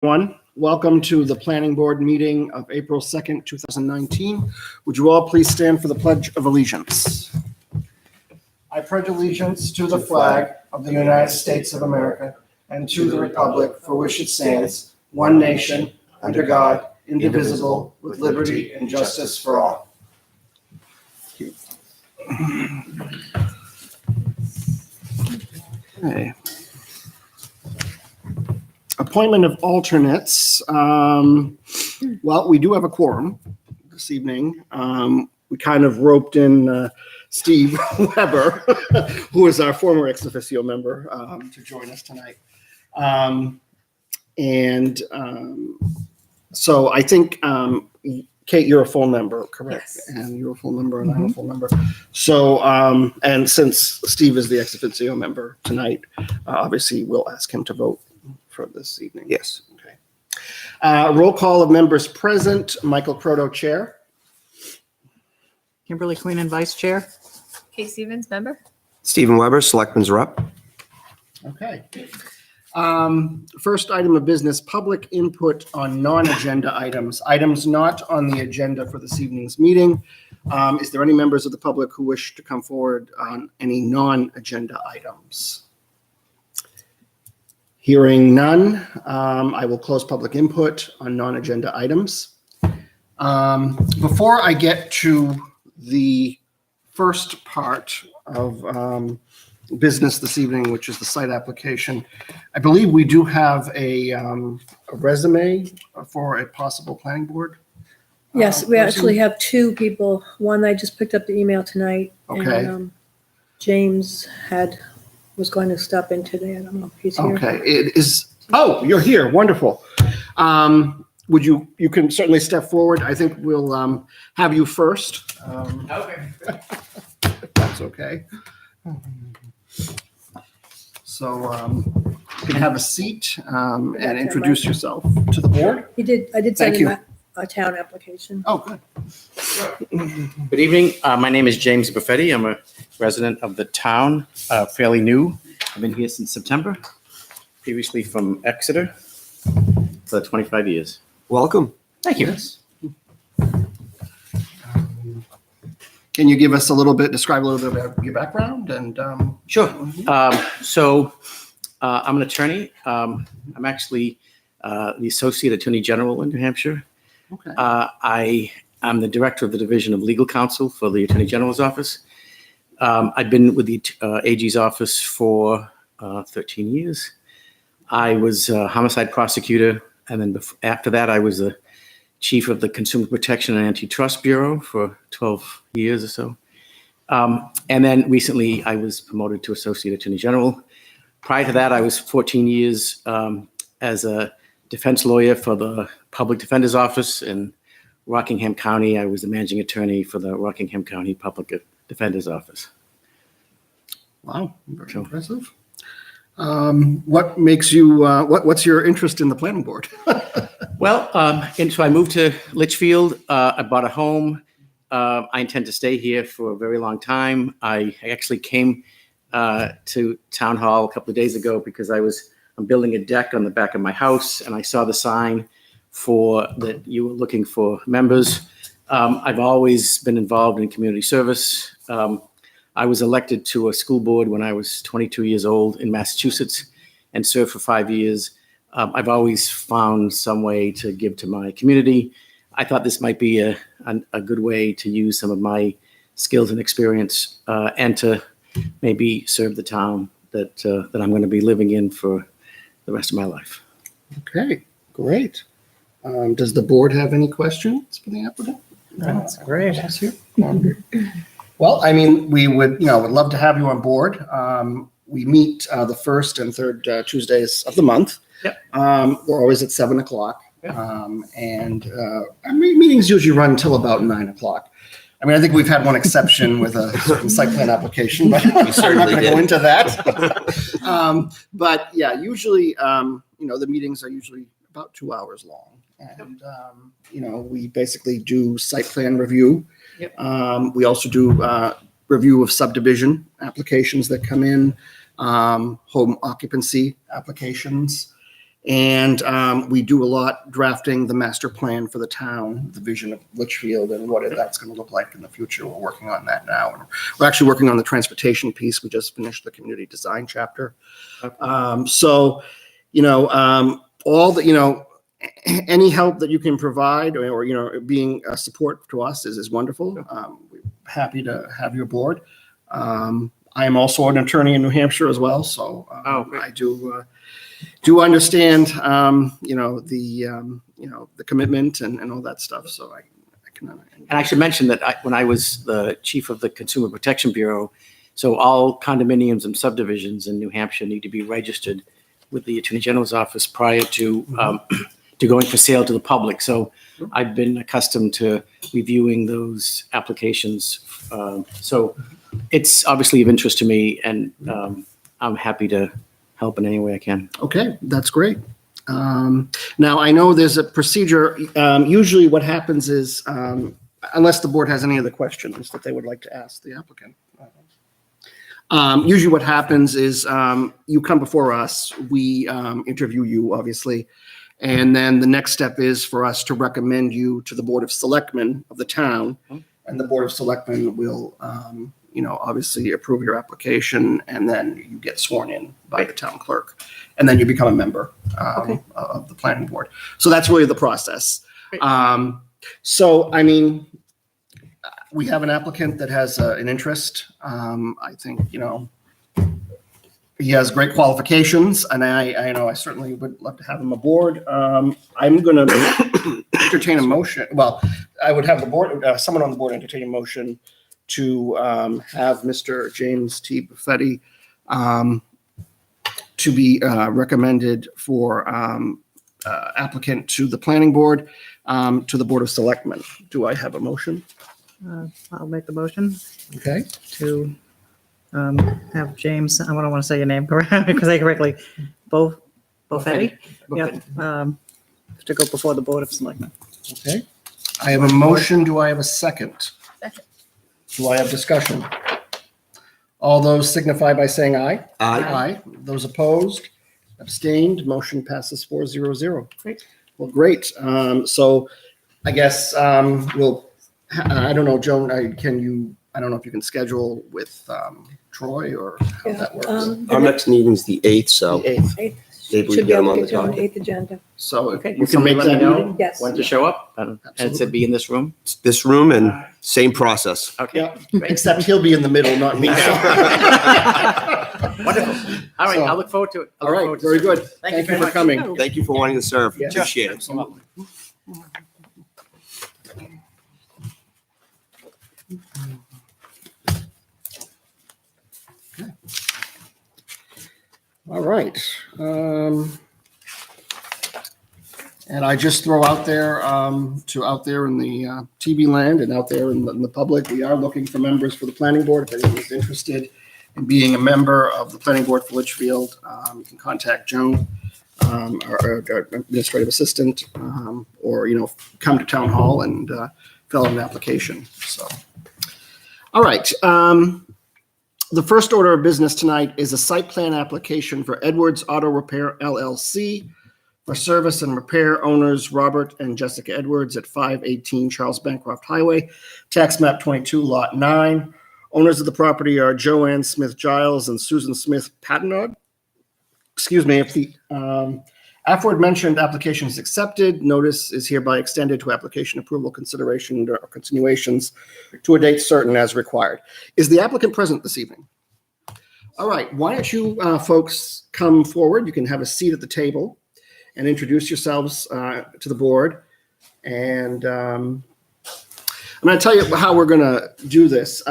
Welcome to the Planning Board meeting of April 2nd, 2019. Would you all please stand for the Pledge of Allegiance? I pledge allegiance to the flag of the United States of America and to the republic for which it stands, one nation, under God, indivisible, with liberty and justice for all. Okay. Appointment of alternates. Well, we do have a quorum this evening. We kind of roped in Steve Weber, who is our former ex officio member, to join us tonight. So I think, Kate, you're a full member, correct? Yes. And you're a full member and I'm a full member. So, and since Steve is the ex officio member tonight, obviously we'll ask him to vote for this evening. Yes. Okay. Roll call of members present. Michael Croto, Chair. Kimberly Queen and Vice Chair. Kate Stevens, member. Stephen Weber, Selectman's Rep. Okay. First item of business, public input on non-agenda items. Items not on the agenda for this evening's meeting. Is there any members of the public who wish to come forward on any non-agenda items? Hearing none, I will close public input on non-agenda items. Before I get to the first part of business this evening, which is the site application, I believe we do have a resume for a possible planning board. Yes, we actually have two people. One, I just picked up the email tonight. Okay. And James was going to stop in today. I don't know if he's here. Okay, it is, oh, you're here, wonderful. You can certainly step forward. I think we'll have you first. Okay. If that's okay. So you can have a seat and introduce yourself to the board. I did send Thank him you. a town application. Oh, good. Good evening. My name is James Buffetti. I'm a resident of the town, fairly new. I've been here since September, previously from Exeter for 25 years. Welcome. Thank you. Yes. Can you give us describe a little bit about your background and? Sure. I'm an attorney. I'm actually the Associate Attorney General in New Hampshire. Okay. I'm the Director of the Division of Legal Counsel for the Attorney General's Office. I've been with the AG's office for 13 years. I was a homicide prosecutor, and then after that, I was the Chief of the Consumer Protection and Antitrust Bureau for 12 years or so. And then recently, I was promoted to Associate Attorney General. Prior to that, I was 14 years as a defense lawyer for the Public Defender's Office in Rockingham County. I was the managing attorney for the Rockingham County Public Defender's Office. Wow, very impressive. What makes you, what's your interest in the planning board? Well, and so I moved to Litchfield. I bought a home. I intend to stay here for a very long time. I actually came to Town Hall a couple of days ago because I'm building a deck on the back of my house, and I saw the sign that you were looking for members. I've always been involved in community service. I was elected to a school board when I was 22 years old in Massachusetts and served for 5 years. I've always found some way to give to my community. I thought this might be a good way to use some of my skills and experience and to maybe serve the town that I'm going to be living in for the rest of my life. Okay, great. Does the board have any questions for the applicant? That's great. Well, I mean, we would love to have you on board. We meet the first and third Tuesdays of the month. Yep. We're always at 7:00. Yep. Our meetings usually run until about 9:00. I mean, I think we've had one exception with a certain site plan application, but I'm not going to go into that. But yeah, usually, the meetings are usually about 2 hours long. And, we basically do site plan review. Yep. We also do review of subdivision applications that come in, home occupancy applications. And we do a lot drafting the master plan for the town, the vision of Litchfield and what that's going to look like in the future. We're working on that now. And we're actually working on the transportation piece. We just finished the community design chapter. So, all the, any help that you can provide or being a support to us is wonderful. We're happy to have you aboard. I am also an attorney in New Hampshire as well. So I do understand, the commitment and all that stuff. So I can. And I should mention that when I was the chief of the Consumer Protection Bureau, so all condominiums and subdivisions in New Hampshire need to be registered with the Attorney General's office prior to going for sale to the public. So I've been accustomed to reviewing those applications. So it's obviously of interest to me, and I'm happy to help in any way I can. Okay, that's great. Now, I know there's a procedure. Usually what happens is, unless the board has any other questions that they would like to ask the applicant. Usually what happens is you come before us, we interview you, obviously, and then the next step is for us to recommend you to the Board of Selectmen of the town, and the Board of Selectmen will obviously approve your application, and then you get sworn in by the town clerk, and then you become a member of the planning board. So that's really the process. So, I mean, we have an applicant that has an interest. I think, he has great qualifications, and I certainly would love to have him aboard. I'm going to entertain a motion. Well, I would have the board, someone on the board entertain a motion to have Mr. James T. Buffetti to be recommended for applicant to the planning board, to the Board of Selectmen. Do I have a motion? I'll make the motion Okay. to have James, I don't want to say your name because I correctly, Buffetti? Yep, to go before the Board of Selectmen. Okay. I have a motion. Do I have a second? Second. Do I have discussion? All those signify by saying aye. Aye. Aye. Those opposed, abstained, motion passes 4-0-0. Great. Well, great. So I guess I don't know, Joan, I don't know if you can schedule with Troy or how that works. Our next meeting's the 8th, so The 8th. maybe we Should can be get them able on to the get you on the docket. 8th agenda. So Okay, you will can somebody make let me that know meeting? Yes. when to show up? And to be in this room? It's this room and same process. Okay. Yeah, except he'll be in the middle, not me. Wonderful. All right, So- I look forward to it. I All look right, forward to very seeing it. good. Thank you Thank you very for much. coming. Thank you for wanting to serve. Yeah. Appreciate it. Absolutely. All right. And I just throw out there out there in the TV land and out there in the public, we are looking for members for the planning board. If anyone's interested in being a member of the planning board for Litchfield, you can contact Joan, our administrative assistant, or, come to town hall and fill out an application. So, all right. The first order of business tonight is a site plan application for Edwards Auto Repair LLC for service and repair owners Robert and Jessica Edwards at 518 Charles Bancroft Highway, tax map 22, lot 9. Owners of the property are Joanne Smith Giles and Susan Smith Patenard. Excuse me, if the aforementioned application is accepted, notice is hereby extended to application approval, consideration, or continuations to a date certain as required. Is the applicant present this evening? All right, why don't you folks come forward? You can have a seat at the table and introduce yourselves to the board. And I'm going to tell you how we're going to do this.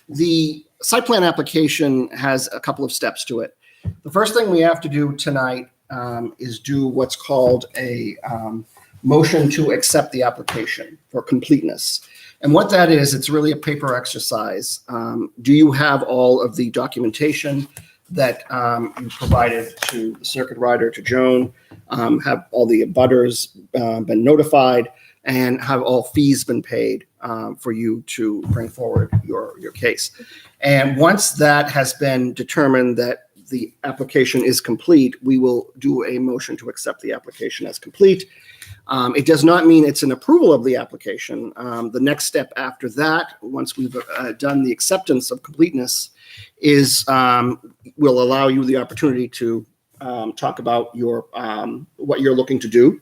The site plan application has a couple of steps to it. The first thing we have to do tonight is do what's called a motion to accept the application for completeness. And what that is, it's really a paper exercise. Do you have all of the documentation that you provided to the circuit rider, to Joan? Have all the abutters been notified? And have all fees been paid for you to bring forward your case? And once that has been determined that the application is complete, we will do a motion to accept the application as complete. It does not mean it's an approval of the application. The next step after that, once we've done the acceptance of completeness, is will allow you the opportunity to talk about your what you're looking to do.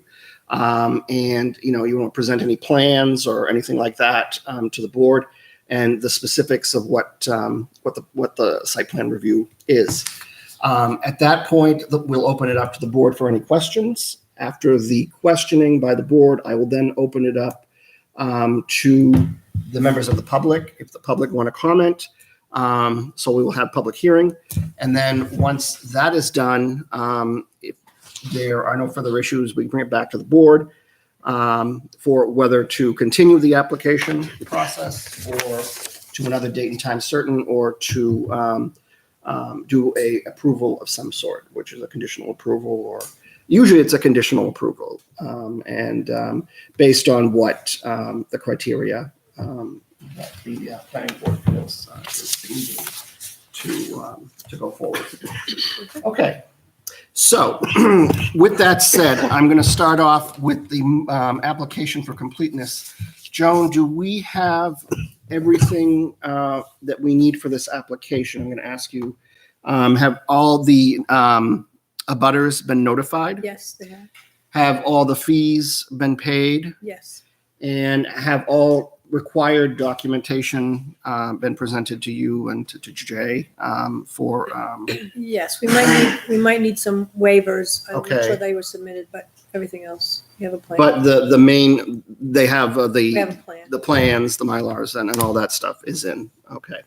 And you want to present any plans or anything like that to the board, and the specifics of what the site plan review is. At that point, we'll open it up to the board for any questions. After the questioning by the board, I will then open it up to the members of the public, if the public want to comment. So we will have public hearing. And then once that is done, if there are no further issues, we bring it back to the board for whether to continue the application process or to another date and time certain, or to do a approval of some sort, which is a conditional approval, or usually it's a conditional approval, and based on what the criteria that the planning board feels is needed to go forward. Okay. So with that said, I'm going to start off with the application for completeness. Joan, do we have everything that we need for this application? I'm going to ask you, have all the abutters been notified? Yes, they have. Have all the fees been paid? Yes. And have all required documentation been presented to you and to Jay for? Yes, we might need some waivers. I'm not Okay. sure they were submitted, but everything else, we have a plan. But the main, they have We have the a plan. plans, the Mylars, and all that stuff is in. Okay.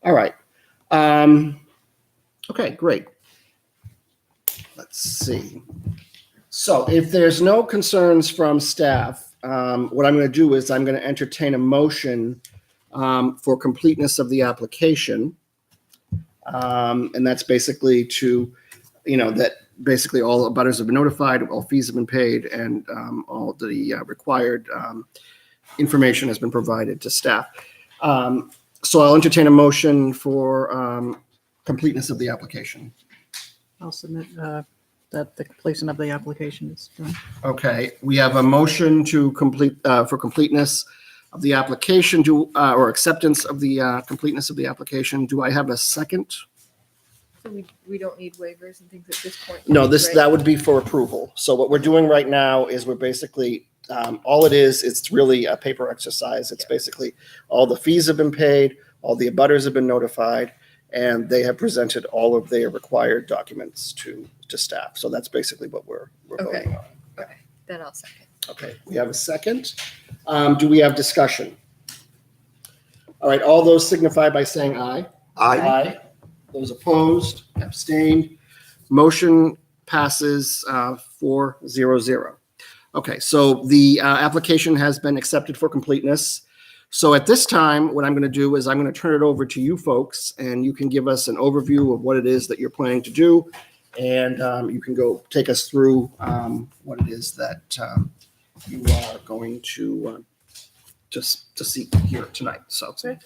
All right. Okay, great. Let's see. So if there's no concerns from staff, what I'm going to do is I'm going to entertain a motion for completeness of the application. And that's basically to, that basically all abutters have been notified, all fees have been paid, and all the required information has been provided to staff. So I'll entertain a motion for completeness of the application. I'll submit that the completion of the application is done. Okay, we have a motion to complete, for completeness of the application, or acceptance of the completeness of the application. Do I have a second? So we don't need waivers and things at this point. No, right? that would be for approval. So what we're doing right now is we're basically, all it is, it's really a paper exercise. It's basically all the fees have been paid, all the abutters have been notified, and they have presented all of their required documents to staff. So that's basically what we're Okay. voting on. Okay, then I'll second. Okay, we have a second. Do we have discussion? All right, all those signify by saying aye. Aye. Those opposed, abstained. Motion passes 4-0-0. Okay, so the application has been accepted for completeness. So at this time, what I'm going to do is I'm going to turn it over to you folks, and you can give us an overview of what it is that you're planning to do. And you can go take us through what it is that you are going to see here tonight. So, So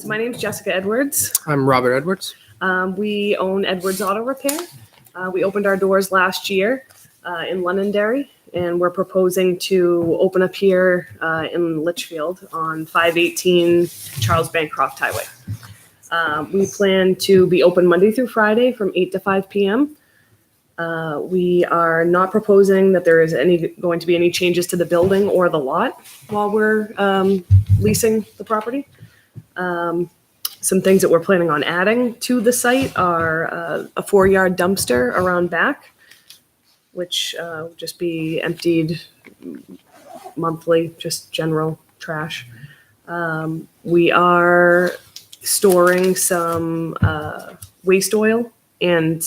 my name's Jessica Edwards. I'm Robert Edwards. We own Edwards Auto Repair. We opened our doors last year in Londonderry, and we're proposing to open up here in Litchfield on 518 Charles Bancroft Highway. We plan to be open Monday through Friday from 8 to 5 p.m. We are not proposing that there is going to be any changes to the building or the lot while we're leasing the property. Some things that we're planning on adding to the site are a 4-yard dumpster around back, which will just be emptied monthly, just general trash. We are storing some waste oil and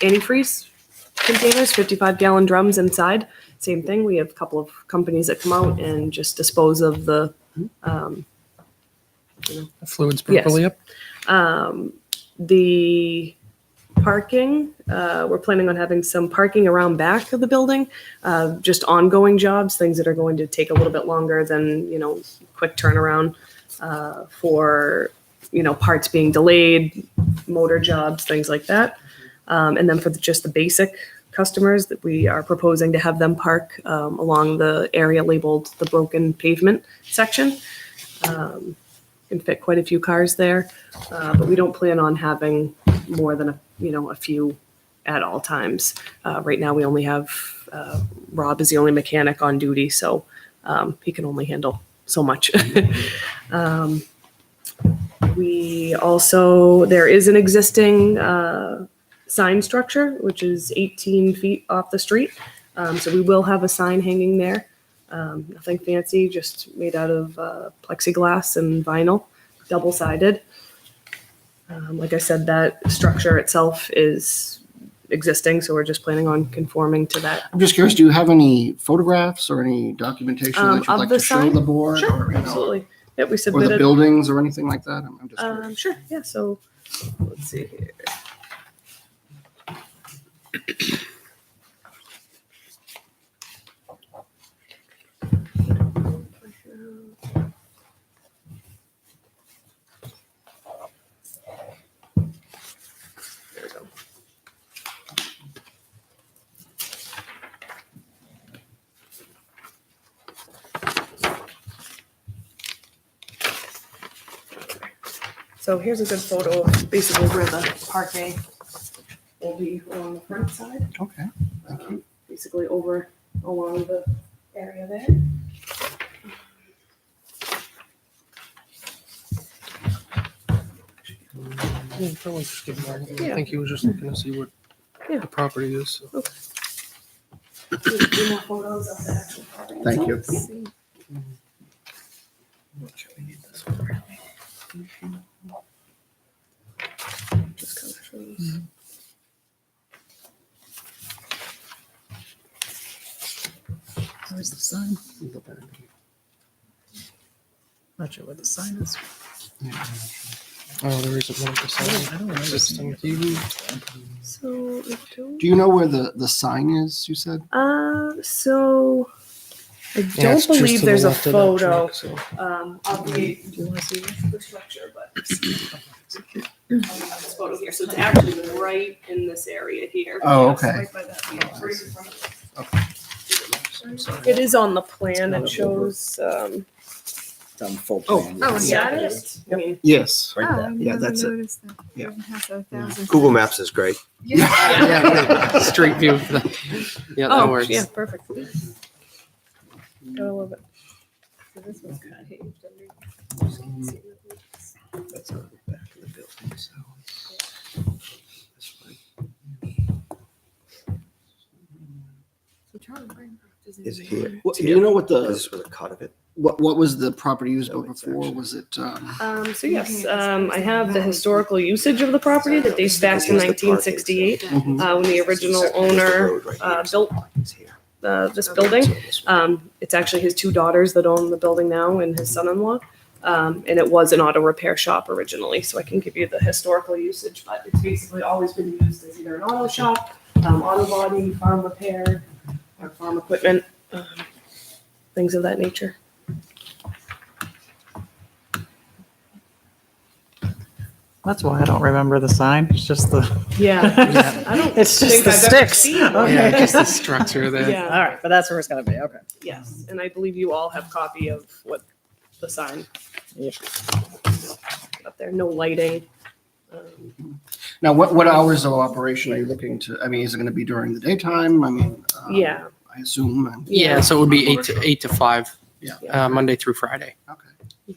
antifreeze containers, 55-gallon drums inside. Same thing. We have a couple of companies that come out and just dispose of the Fluids properly up. The parking, we're planning on having some parking around back of the building, just ongoing jobs, things that are going to take a little bit longer than, quick turnaround for parts being delayed, motor jobs, things like that. And then for just the basic customers, that we are proposing to have them park along the area labeled the broken pavement section. Can fit quite a few cars there, but we don't plan on having more than a few at all times. Right now, we only have Rob is the only mechanic on duty, so he can only handle so much. There is an existing sign structure, which is 18 feet off the street. So we will have a sign hanging there. Nothing fancy, just made out of plexiglass and vinyl, double-sided. Like I said, that structure itself is existing, so we're just planning on conforming to that. I'm just curious, do you have any photographs or any documentation that you'd Of like the to show sign? the board? Sure, or, absolutely. Yep, we Or the submitted. buildings or anything like that? I'm just curious. Sure, yeah, so let's see here. There we go. So here's a good photo of basically where the parking will be on the front side, Okay. basically over along the area there. Yeah, probably just give Mark. I Yeah. think he was just looking to see what Yeah. the property is. So. Here's a few more photos of the actual property. Thank you. itself. Just kind of shows. Where's the sign? Not sure where the sign is. Oh, there isn't one at the I side. don't remember seeing Existing it. TV. So, I don't- Do you know where the sign is, you said? so I Yeah, don't it's just believe to the there's a left of that photo truck, so. of the structure, but this photo here. So it's actually right in this area here. Oh, Yes, okay. right by that, yeah, right in front of it. It is on the plan. It shows. Full Oh. plan. Oh, Yeah, got it? just- I mean, Yes. Right Oh, there. I Yeah, never that's it. noticed that. Yeah. It has a thousand Google signs. Maps is great. Yeah. Yeah, street view. Of yeah, that oh, works. yeah, perfect. Gotta love it. So this one's kind of paved under. That's on the back of the building, so. This So Charlie Bancroft is in Is there. here. Do you know what This the, is for the cut of it. what was the property used So it's before? actually- Was it, So yes, I have the historical usage of the property that dates back to 1968, mhm. when the original owner built this building. It's actually his two daughters that own the building now and his son-in-law. And it was an auto repair shop originally, so I can give you the historical usage, but it's basically always been used as either an auto shop, auto body, farm repair, or farm equipment, things of that nature. That's why I don't remember the sign. It's just the, Yeah. I don't it's just think the I've ever sticks. seen one. Okay. Yeah, just the structure there. Yeah. All right, but that's where it's gonna be. Okay. Yes, and I believe you all have copy of what the sign Yep. up there, no lighting. Now, what hours of operation are you looking to, I mean, is it going to be during the daytime? I mean, Yeah. I assume. Yeah, so it would be 8 to 5. Yeah. Monday through Friday. Okay.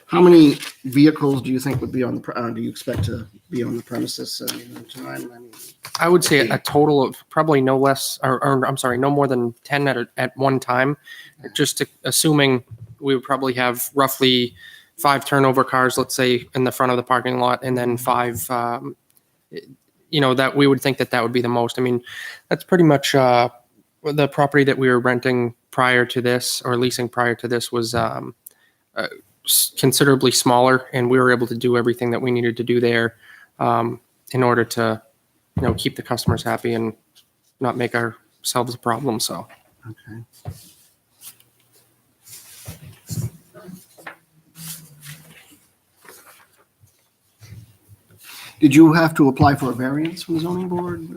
How many vehicles do you think would be on the, do you expect to be on the premises at any time? I mean, I would say a total of probably no less, or I'm sorry, no more than 10 at one time. Assuming we would probably have roughly 5 turnover cars, let's say, in the front of the parking lot, and then 5. That we would think that would be the most. I mean, that's pretty much the property that we were renting prior to this, or leasing prior to this, was considerably smaller, and we were able to do everything that we needed to do there in order to, keep the customers happy and not make ourselves a problem. So. okay. Did you have to apply for a variance from the zoning board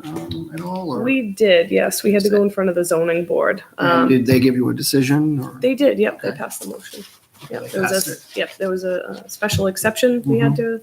at all? Or We did, yes. We had to go in front of the zoning board. did they give you a decision? Or? They did, yep, they Okay. passed the motion. Yep, They there was passed a, it. yep, there was a special exception we had to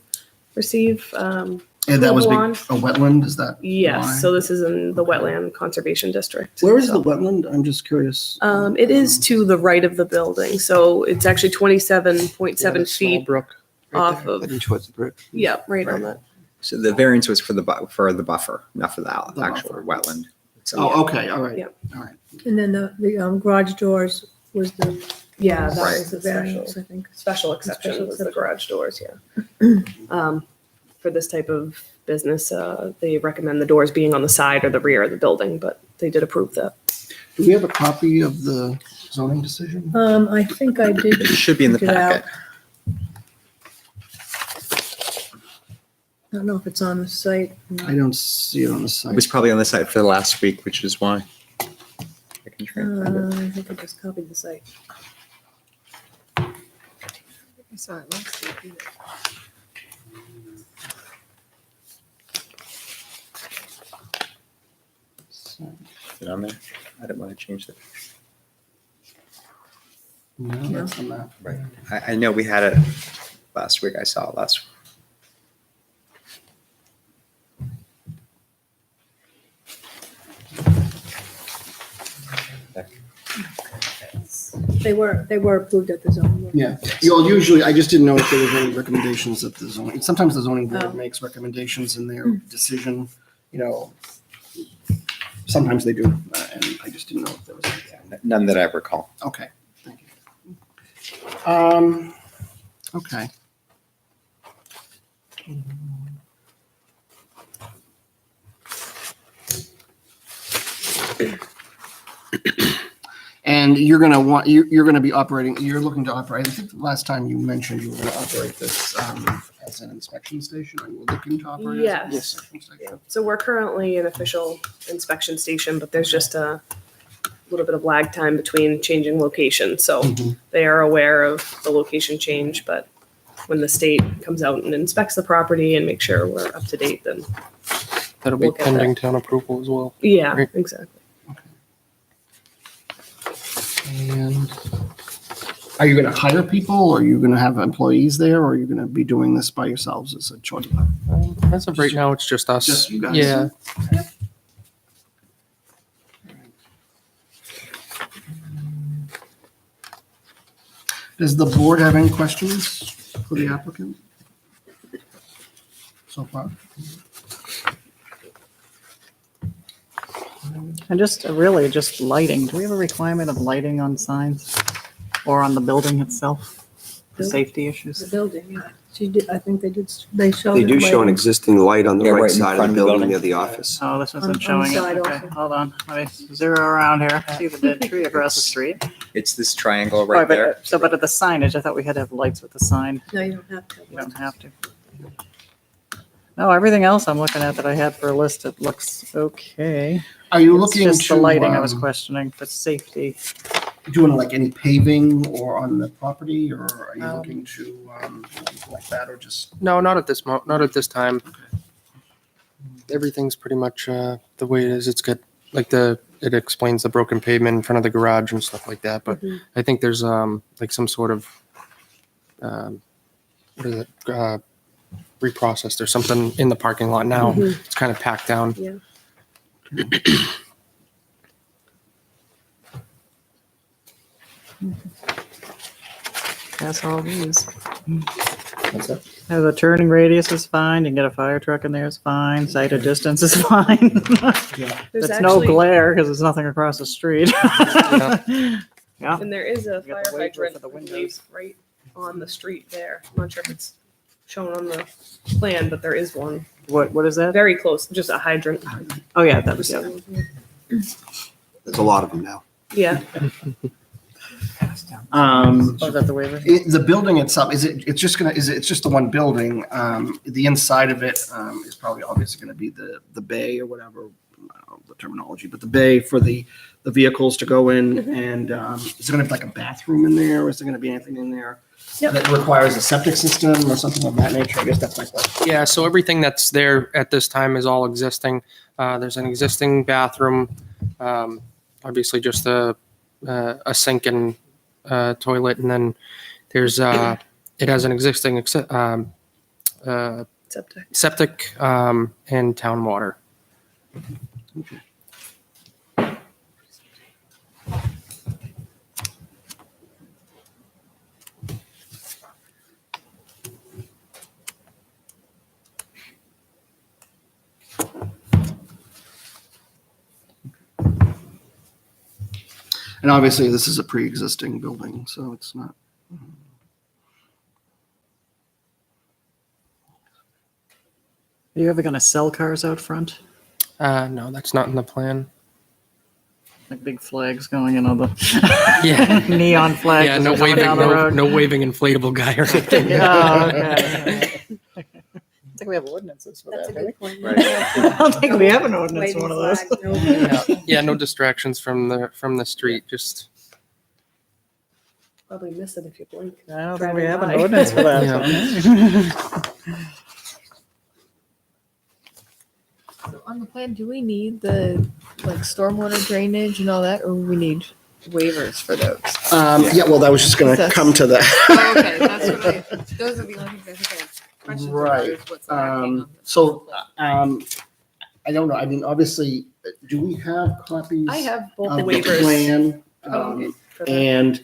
receive. And that was Blonde. a wetland, is that? why? Yes, so this is in the Wetland Conservation District. Where is So, the wetland? I'm just curious. It is to the right of the building, so it's actually 27.7 feet Brook. off of, Heading towards the brook. yeah, right on that. So the variance was for the buffer, not for the The actual buffer. wetland. So Oh, okay, all right, Yep. all right. And then the garage doors was the, Yeah, that was was the the special, variance, I think. special exception Special was the exception. garage doors, yeah. For this type of business, they recommend the doors being on the side or the rear of the building, but they did approve that. Do we have a copy of the zoning decision? I think I did. it should be in the print it out. packet. I don't know if it's on the site. I don't see it on the It site. was probably on the site for the last week, which is why. I can try and find it. I think I just copied the site. I saw it last week. either. Is it on there? I didn't want to change the. No, that's on that. Right. I know we had it last week. I saw it last. They were approved at the zoning board. Yeah, you'll usually, I just didn't know if there was any recommendations that the zoning, sometimes the zoning Oh. board makes recommendations in their decision, you know. Sometimes they do, and I just didn't know if there was. None that I recall. Okay, thank you. Okay. And you're gonna want, you're gonna be operating, you're looking to operate, I think the last time you mentioned you were gonna operate this as an inspection station, are you looking to operate it as an Yes. inspection station? So we're currently an official inspection station, but there's just a little bit of lag time between changing locations. So Mhm. they are aware of the location change, but when the state comes out and inspects the property and make sure we're up to date, then That'll be We'll get pending town approval as well. yeah, Right. exactly. And are you gonna hire people, or are you gonna have employees there, or are you gonna be doing this by yourselves as a choice? As of right now, it's just us. Just you guys? Yeah. Does the board have any questions for the applicant? So far? And just really just lighting. Do we have a requirement of lighting on signs or on the building itself? The safety The issues? building, yeah. She did, I think they did, they showed. They it do show an later. existing light on the Yeah, right right in side of front the of the building building. near the office. Oh, this On isn't the showing it. side Okay, also. hold on. Let me zero around here. See the dead tree across the street. It's this triangle Oh, right but- there. So, but at the signage, I thought we had to have lights with the sign. No, you don't have to. You don't have to. No, everything else I'm looking at that I had for a list, it looks okay. Are you It's looking just the to, lighting I was questioning for safety. doing like any paving or on the property, or are you Um, looking to, like that, or just? No, not at this not at this time. Everything's pretty much the way it is. It's good. Like it explains the broken pavement in front of the garage and stuff like that. But Mhm. I think there's like some sort of what is it? Reprocessed. There's something in the parking lot now. Mhm. It's kind of packed down. Yeah. That's all these. What's that? The turning radius is fine. You can get a fire truck in there is fine. Sighted distance is fine. There's It's no actually, glare because there's nothing across the street. Yeah. and there is a You got fire the waiver hydrant, for the I believe, windows. right on the street there. I'm not sure if it's shown on the plan, but there is one What is that? very close, just a hydrant. Oh, yeah, that was, yeah. There's a lot of them now. Yeah, Oh, is that the waiver? The building itself, it's just the one building, the inside of it, is probably obviously gonna be the bay or whatever, I don't know the terminology, but the bay for the the vehicles to go in, and is there gonna be like a bathroom in there, or is there gonna be anything in there Yep. that requires a septic system or something of that nature? I guess that's my question. Yeah, so everything that's there at this time is all existing. There's an existing bathroom, obviously just a sink and toilet, and then there's it has an existing Septic. septic and town water. And obviously, this is a pre-existing building, so it's not. Are you ever gonna sell cars out front? No, that's not in the plan. Like big flags going in on the Yeah. neon flags? Yeah, as no they're coming waving, down the road? no waving inflatable guy or anything. Oh, okay. I think we have ordinances for That's a that, good right? point. I don't think we have an ordinance for Waving one of those. flag, no. Yeah, no distractions from the street. Just Probably miss it if you blink. I don't think we Driving have an by. ordinance for that. So on the plan, do we need the like stormwater drainage and all that, or we need waivers for those? Yeah, well, that was just gonna That's- come to that. Oh, okay, that's what those are the only things I think I have questions about, Right. is what's lacking on the So, plan. I don't know, I mean, obviously, do we have copies? I have both of the the waivers. plan? Oh, okay. For that. And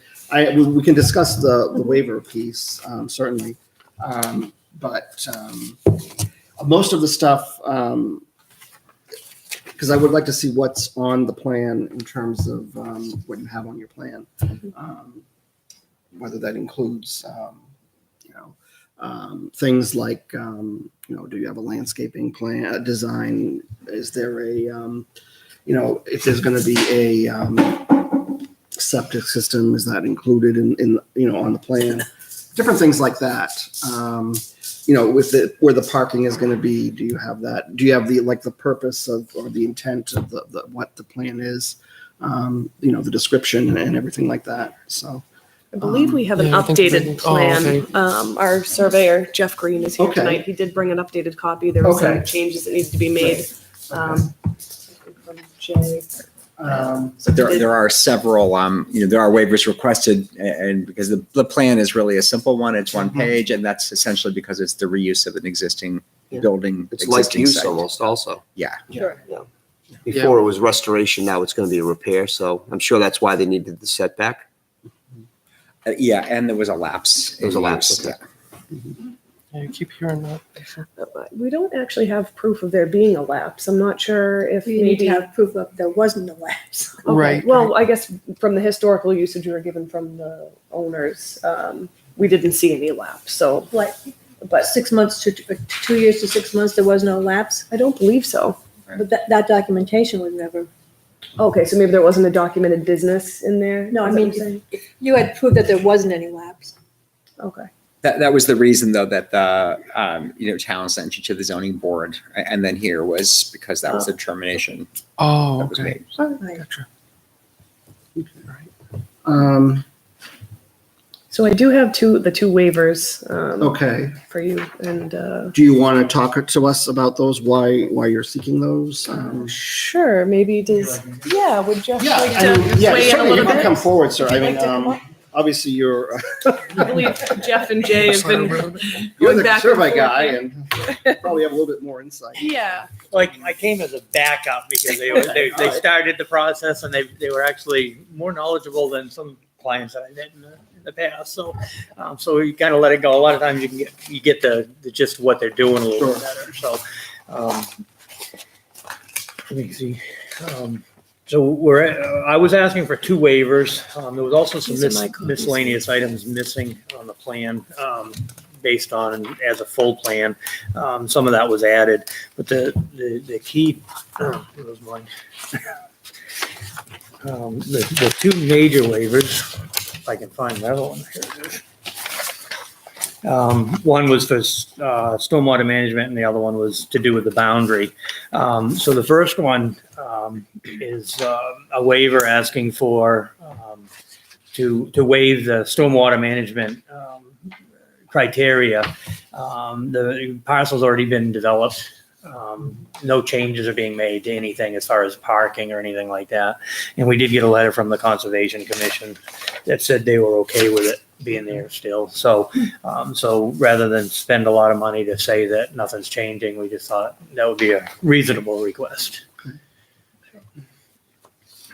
we can discuss the waiver piece, certainly. But most of the stuff, because I would like to see what's on the plan in terms of what you have on your plan. Whether that includes, things like, do you have a landscaping plan, a design? Is there a, if there's going to be a septic system, is that included in on the plan? Different things like that. With where the parking is going to be, do you have that? Do you have the purpose of, or the intent of the what the plan is? The description and everything like that. So. I believe we have an Yeah, I think updated they- plan. okay. Our surveyor, Jeff Green, is here Okay. tonight. He did bring an updated copy. There were some Okay. changes that needed to be made. From Jay. So There are several, there are waivers requested, and because the plan is really a simple one, it's one page, and that's essentially because it's the reuse of an existing Yeah. building. It's like existing use site. almost also. Yeah. Sure. Before it was restoration, now it's going to be a repair. So I'm sure that's why they needed the setback. Yeah, and there was a lapse. There was a in lapse, use, okay. yeah, I keep hearing that. We don't actually have proof of there being a lapse. I'm not sure if You need to maybe. have proof of there wasn't a lapse. Okay. Right. Well, I guess from the historical usage we were given from the owners, we didn't see any lapse. So, Like but 6 months to 2 years to 6 months, there was no lapse. I don't believe so. But that documentation was never. Okay, so maybe there wasn't a documented business in there. No, I Is that mean, what you're saying? You had proof that there wasn't any lapse. Okay. That was the reason, though, that the town sent you to the zoning board, and then here was because that was the determination Oh, that was okay. made. Right. Gotcha. So I do have the two waivers okay. for you, and Do you want to talk to us about those? Why you're seeking those? sure, maybe does would Jeff Yeah, like I to mean, yeah, weigh in a certainly you little can bit? come forward, sir. Would I you mean, like to come up? obviously you're I believe Jeff and Jay have been you're going the back and survey forth guy here. and probably have a little bit more insight. Yeah. Like I came as a backup because they started the process and they were actually more knowledgeable than some clients that I've had in the past. So you kind of let it go. A lot of times you get the gist of what they're doing a little bit better. So let me see. So I was asking for two waivers. There was also some These are my copies. miscellaneous items missing on the plan. Based on as a full plan. Some of that was added, but the key, where was mine? The two major waivers, if I can find that one. Here it is. One was for stormwater management and the other one was to do with the boundary. So the first one is a waiver asking for to waive the stormwater management criteria. The parcel's already been developed. No changes are being made to anything as far as parking or anything like that. And we did get a letter from the Conservation Commission that said they were okay with it being there still. So, so rather than spend a lot of money to say that nothing's changing, we just thought that would be a reasonable request.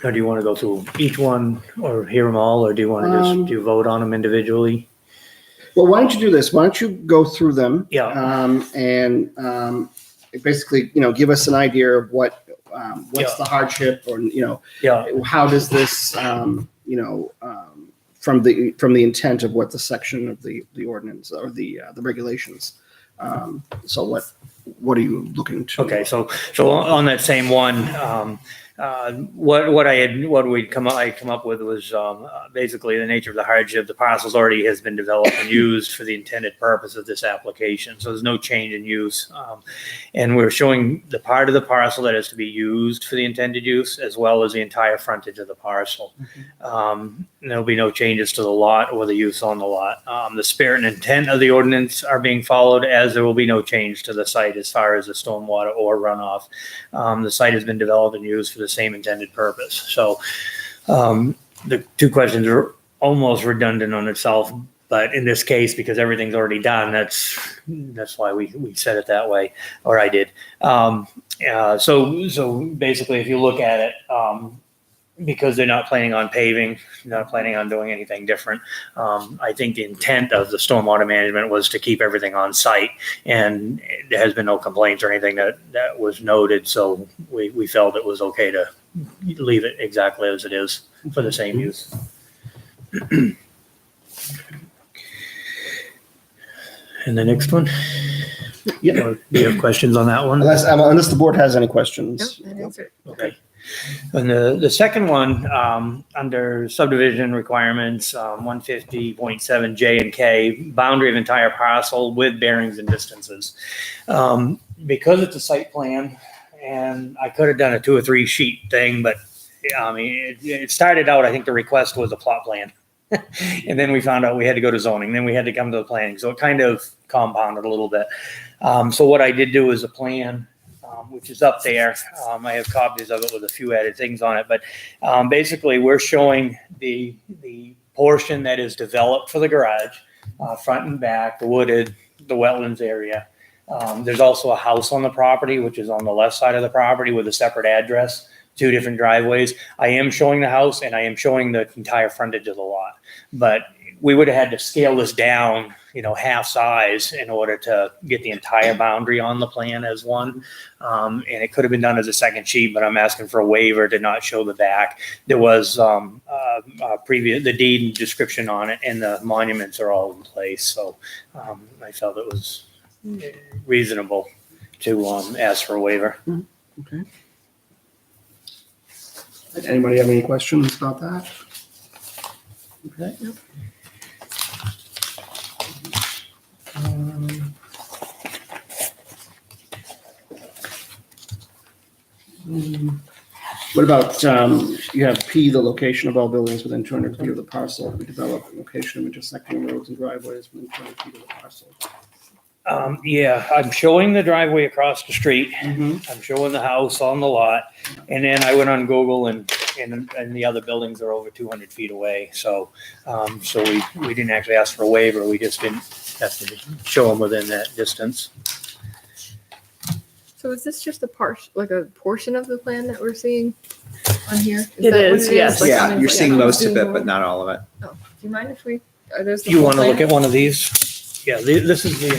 Or do you want to go through each one or hear them all, or do you want to just do you vote on them individually? Well, why don't you do this? Why don't you go through them? Yeah. And basically, give us an idea of what's Yeah. the hardship, or Yeah. how does this from the intent of what the section of the ordinance or the regulations. So what are you looking to? Okay, so on that same one, what I come up with was basically the nature of the hardship. The parcels already has been developed and used for the intended purpose of this application, so there's no change in use. And we're showing the part of the parcel that is to be used for the intended use, as well as the entire frontage of the parcel. There'll be no changes to the lot or the use on the lot. The spirit and intent of the ordinance are being followed, as there will be no change to the site as far as the stormwater or runoff. The site has been developed and used for the same intended purpose. So the two questions are almost redundant on itself, but in this case, because everything's already done, that's why we said it that way, or I did. So basically, if you look at it, because they're not planning on paving, not planning on doing anything different. I think the intent of the stormwater management was to keep everything on site, and there has been no complaints or anything that was noted. So we felt it was okay to leave it exactly as it is for the same use. And the next one? Yeah. Or do you have questions on that one? Unless the board has any questions. Nope, that answered. Okay. And the second one, under subdivision requirements, 150.7 J and K, boundary of entire parcel with bearings and distances. Because it's a site plan, and I could have done a 2 or 3 sheet thing, but I mean, it started out, I think the request was a plot plan. And then we found out we had to go to zoning, then we had to come to the planning. So it kind of compounded a little bit. So what I did do is a plan, which is up there. I have copies of it with a few added things on it, but basically we're showing the portion that is developed for the garage, front and back, the wooded, the wetlands area. There's also a house on the property, which is on the left side of the property with a separate address, 2 different driveways. I am showing the house and I am showing the entire frontage of the lot, but we would have had to scale this down, half size in order to get the entire boundary on the plan as one. And it could have been done as a second sheet, but I'm asking for a waiver to not show the back. There was the deed and description on it, and the monuments are all in place. So I felt it was reasonable to ask for a waiver. Okay. Anybody have any questions about that? Okay. What about, you have P, the location of all buildings within 200 feet of the parcel, we develop a location of intersecting roads and driveways within 200 feet of the parcel. Yeah, I'm showing the driveway across the street. I'm showing the house on the lot. And then I went on Google and the other buildings are over 200 feet away. So, so we didn't actually ask for a waiver. We just didn't have to show them within that distance. So is this just a portion of the plan that we're seeing on here? It that what is, yes. Like, Yeah, on you're the- seeing most of it, but not all of it. Oh, do you mind if we? There's the You whole want to look plan? at one of these? Yeah, this is the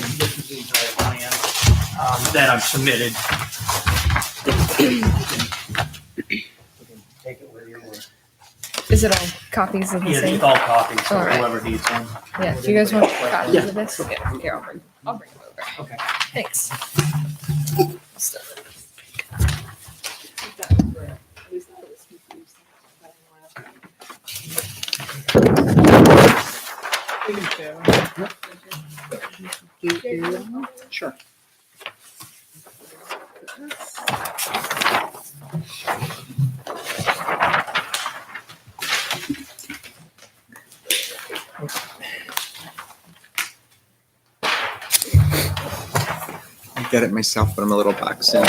entire plan that I've submitted. You can take it with you. Is it all copies of the Yeah, same? it's all copies for All right. whoever needs one. Yeah. Do you guys want copies Yeah. of this? Yeah. Here, I'll bring them over. Okay. Thanks. Sure. get it myself, but I'm a little back soon.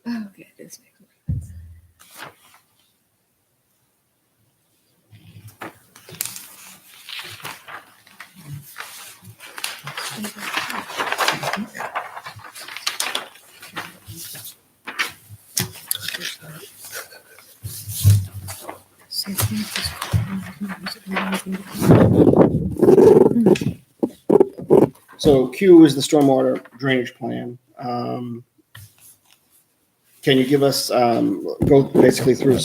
Okay, this makes more sense. So Q is the stormwater drainage plan. Can you give us, go basically through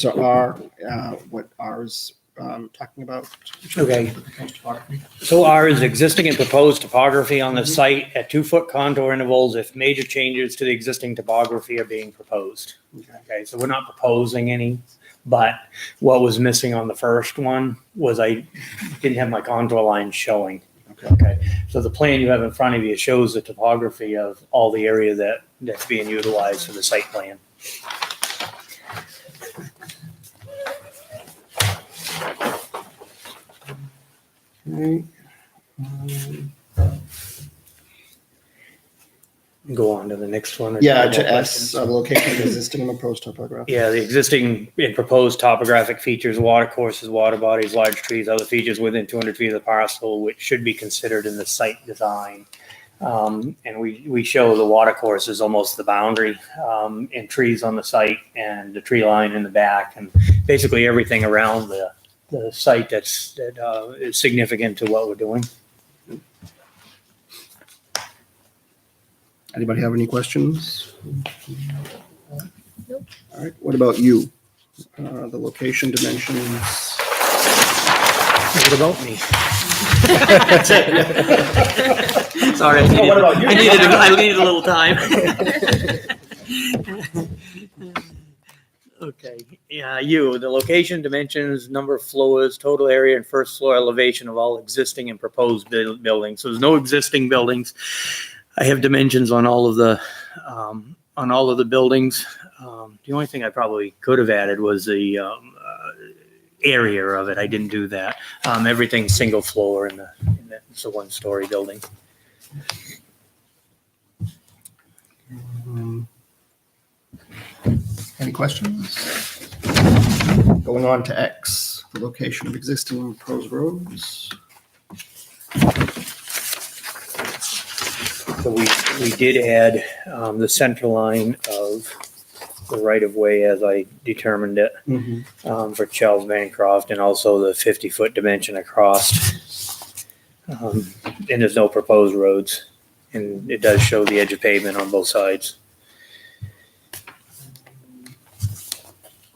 what R is talking about? Okay. So R is existing and proposed topography on the site at 2-foot contour intervals if major changes to the existing topography are being proposed. Okay, so we're not proposing any, but what was missing on the first one was I didn't have my contour lines showing. Okay, so the plan you have in front of you shows the topography of all the area that's being utilized for the site plan. Okay. Go on to the next one. Yeah, to S, location of existing and proposed topography. Yeah, the existing and proposed topographic features, water courses, water bodies, large trees, other features within 200 feet of the parcel, which should be considered in the site design. And we show the water course is almost the boundary, and trees on the site and the tree line in the back, and basically everything around the site that is significant to what we're doing. Anybody have any questions? Nope. All right, what about you? The location, dimensions? What about me? That's it. Sorry, What about you? I needed a little time. Okay, yeah, the location, dimensions, number of floors, total area and first floor elevation of all existing and proposed buildings. So there's no existing buildings. I have dimensions on all of the buildings. The only thing I probably could have added was the area of it. I didn't do that. Everything's single floor in it's a 1-story building. Any questions? Going on to X, the location of existing and proposed roads. So we did add the center line of the right of way as I determined it for Charles Bancroft, and also the 50-foot dimension across. And there's no proposed roads, and it does show the edge of pavement on both sides.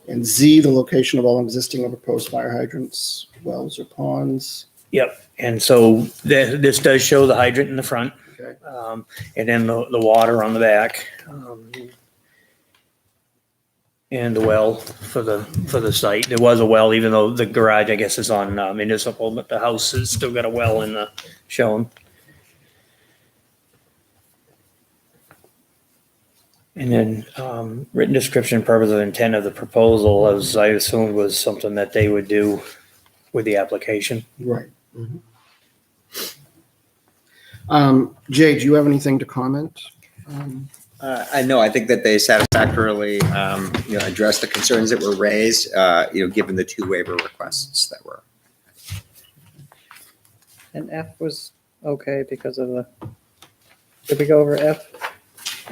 And Z, the location of all existing or proposed fire hydrants, wells or ponds. Yep. And so this does show the hydrant in the front, Okay. and then the water on the back, and the well for the site. There was a well, even though the garage, I guess, is on municipal, but the house has still got a well in the shown. And then written description, purpose of intent of the proposal, as I assumed was something that they would do with the application. Right. Jay, do you have anything to comment? I know, I think that they satisfactorily, addressed the concerns that were raised, given the 2 waiver requests that were. And F was okay because of did we go over F?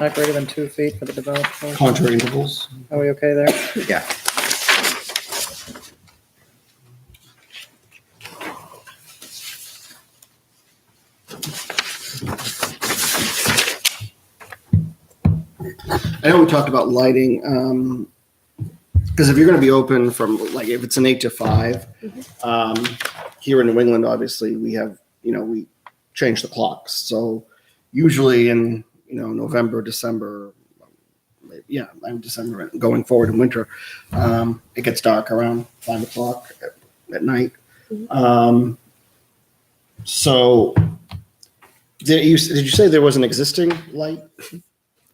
Not greater than 2 feet for the developed portion? Contour intervals. Are we okay there? Yeah. I know we talked about lighting, because if you're going to be open from, like, if it's an 8 to 5, here in New England, obviously, we have, we change the clocks. So usually in, November, December, December going forward in winter, it gets dark around 5 o'clock at night. So did you say there was an existing light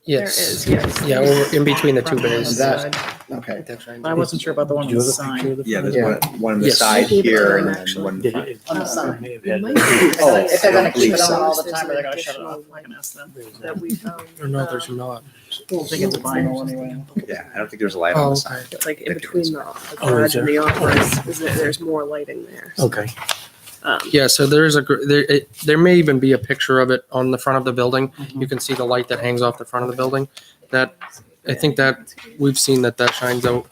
Yes. There is, yes. Yeah, over in between the two Front and bays. side. Okay. I wasn't sure about the one on the side. Yeah, there's Yeah. one on the Yes. side I gave it to here them, and then actually. one in the front. On the side. It might Oh, If they're I gonna don't keep it believe on so. all the There's time, an or they're gonna shut it additional off, I can ask them. That we found. No, there's not. I think it's vinyl anyway. Yeah, I don't think there's a light on Oh, the side. Like in between the garage and the office, is that there's more lighting there. Okay. Yeah, so there is there may even be a picture of it on the front of the building. You can see the light that hangs off the front of the building. That, I think that we've seen that shines out.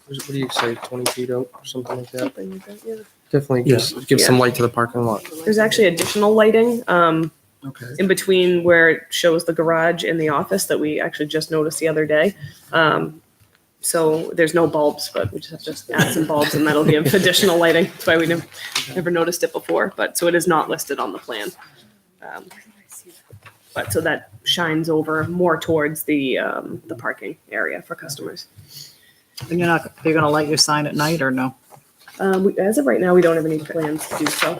What do you say, 20 feet out or something like that? Something like that, yeah. Definitely gives some light to the parking lot. There's actually additional lighting Okay. in between where it shows the garage and the office that we actually just noticed the other day. So there's no bulbs, but we just have to add some bulbs and that'll give additional lighting. That's why we never noticed it before, but so it is not listed on the plan. But so that shines over more towards the parking area for customers. And you're gonna light your sign at night or no? As of right now, we don't have any plans to do so.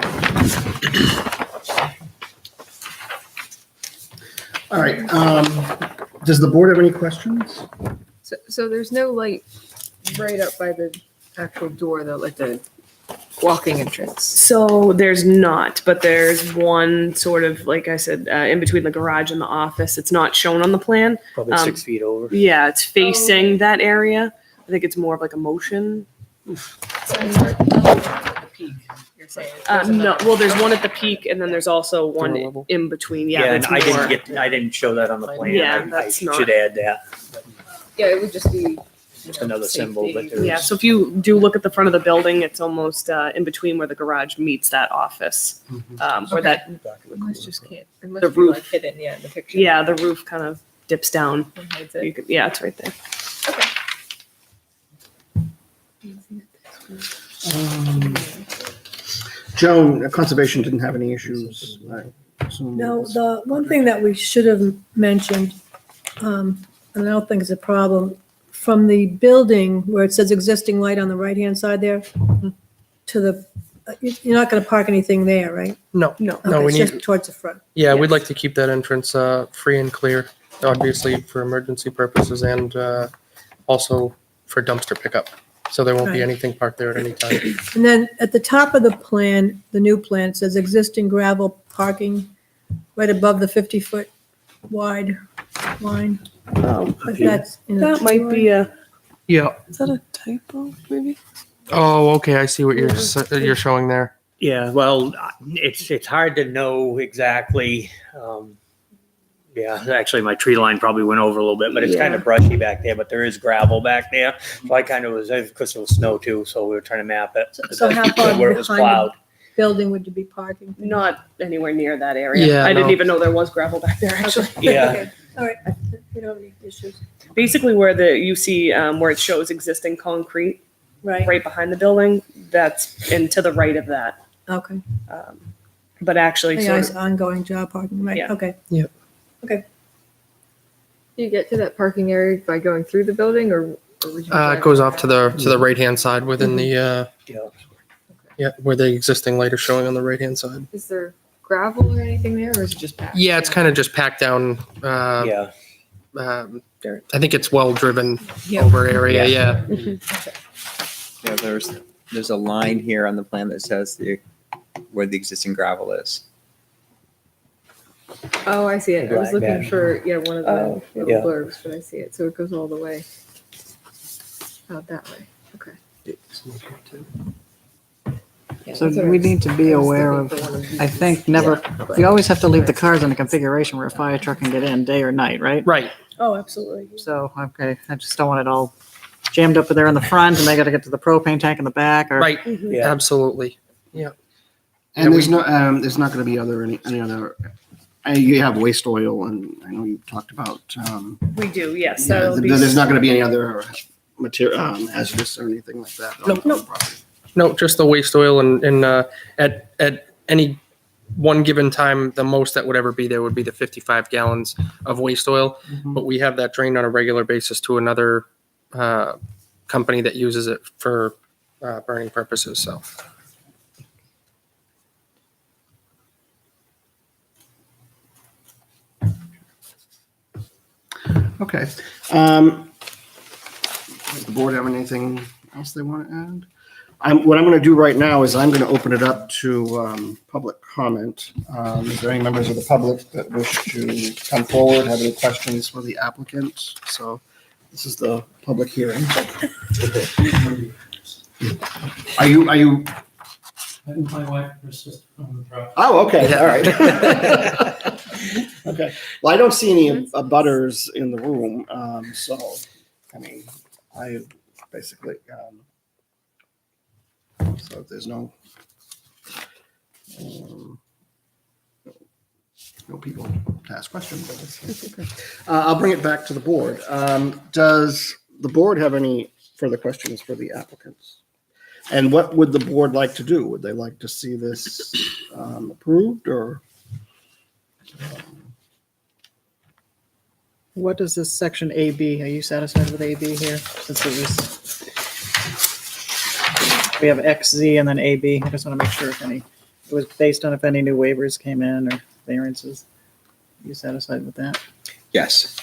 All right. Does the board have any questions? So there's no light right up by the actual door though, like the walking entrance. So there's not, but there's one sort of, like I said, in between the garage and the office. It's not shown on the plan. Probably 6 feet over. Yeah, it's facing that area. I think it's more of like a motion. The peak, you're saying. No, well, there's one at the peak, and then there's also one Door level. in between. Yeah, and that's more- I didn't show that on the plan. Yeah, I that's not- should add that. Yeah, it would just be. Just another symbol, but there's. Yeah, so if you do look at the front of the building, it's almost in between where the garage meets that office. Where that, Unless just can't. It The must be roof. like hidden, yeah, in the picture. yeah, the roof kind of dips down. And hides You it. could, yeah, it's right there. Joan, conservation didn't have any issues. I assume. No, the one thing that we should have mentioned, and I don't think it's a problem, from the building where it says existing light on the right-hand side there, to the, you're not gonna park anything there, right? No, No. no, Okay, we it's need, just towards the front. yeah, we'd Yes. like to keep that entrance free and clear, obviously for emergency purposes and also for dumpster pickup. So there won't be Right. anything parked there at any time. And then at the top of the plan, the new plan, it says existing gravel parking right above the 50-foot wide line. Oh, But that's in a that might be a, Yeah. is that a typo, maybe? Oh, okay, I see what you're showing there. Yeah, well, it's hard to know exactly. Yeah, actually, my tree line probably went over a little bit, but it's kind Yeah. of brushy back there, but there is gravel back there. So I kind of was, because it was snow too, so we were trying to map it. So how far Where it was behind plowed. the building would you be parking? Not anywhere near that area. Yeah, I didn't no. even know there was gravel back there, actually. Yeah. Okay, all right, you don't have any issues, Basically where you see where it shows existing concrete right? right behind the building, that's and to the right of that. Okay. But actually, Yeah, sort it's of, ongoing job parking, right, Yeah. okay. You get to that parking area by going through the building or would you? It goes off to the right-hand side within the, Yeah. where the existing light is showing on the right-hand side. Is there gravel or anything there or is it just packed? Yeah, it's kind of just packed down. Yeah. I think it's well-driven Yeah. over area, yeah. Yeah, there's a line here on the plan that says where the existing gravel is. Oh, I see it. I was Black looking badge. for, one of the Oh, little yeah. blurbs, but I see it. So it goes all the way out that way. Okay. Yeah, So that's what we I was- need to be I was aware looking of, for one these. I think never, we always have to leave the cars in a configuration where a fire truck can get in day or night, right? Right, oh, absolutely. So, okay, I just don't want it all jammed up there in the front and they gotta get to the propane tank in the back or. right, Yeah. absolutely. And there's not going to be any other, you have waste oil and I know you talked about, We do, yes. yeah, That'll be there's not going to be any other material, hazardous or anything like that. on Nope. the property. No, just the waste oil and at any one given time, the most that would ever be there would be the 55 gallons of waste oil. But we have that drained on a regular basis to another company that uses it for burning purposes, so. Okay. Does the board have anything else they want to add? What I'm going to do right now is I'm going to open it up to public comment. Is there any members of the public that wish to come forward, have any questions for the applicant? So this is the public hearing. Are you? My wife, her sister on the property. Oh, okay, all right. Okay, well, I don't see any butters in the room, so, I mean, I basically, so if there's no people to ask questions, I guess. I'll bring it back to the board. Does the board have any further questions for the applicants? And what would the board like to do? Would they like to see this approved or? What does this section AB, are you satisfied with AB here? Since it was, we have XZ and then AB. I just want to make sure if any, it was based on if any new waivers came in or variances. Are you satisfied with that? Yes.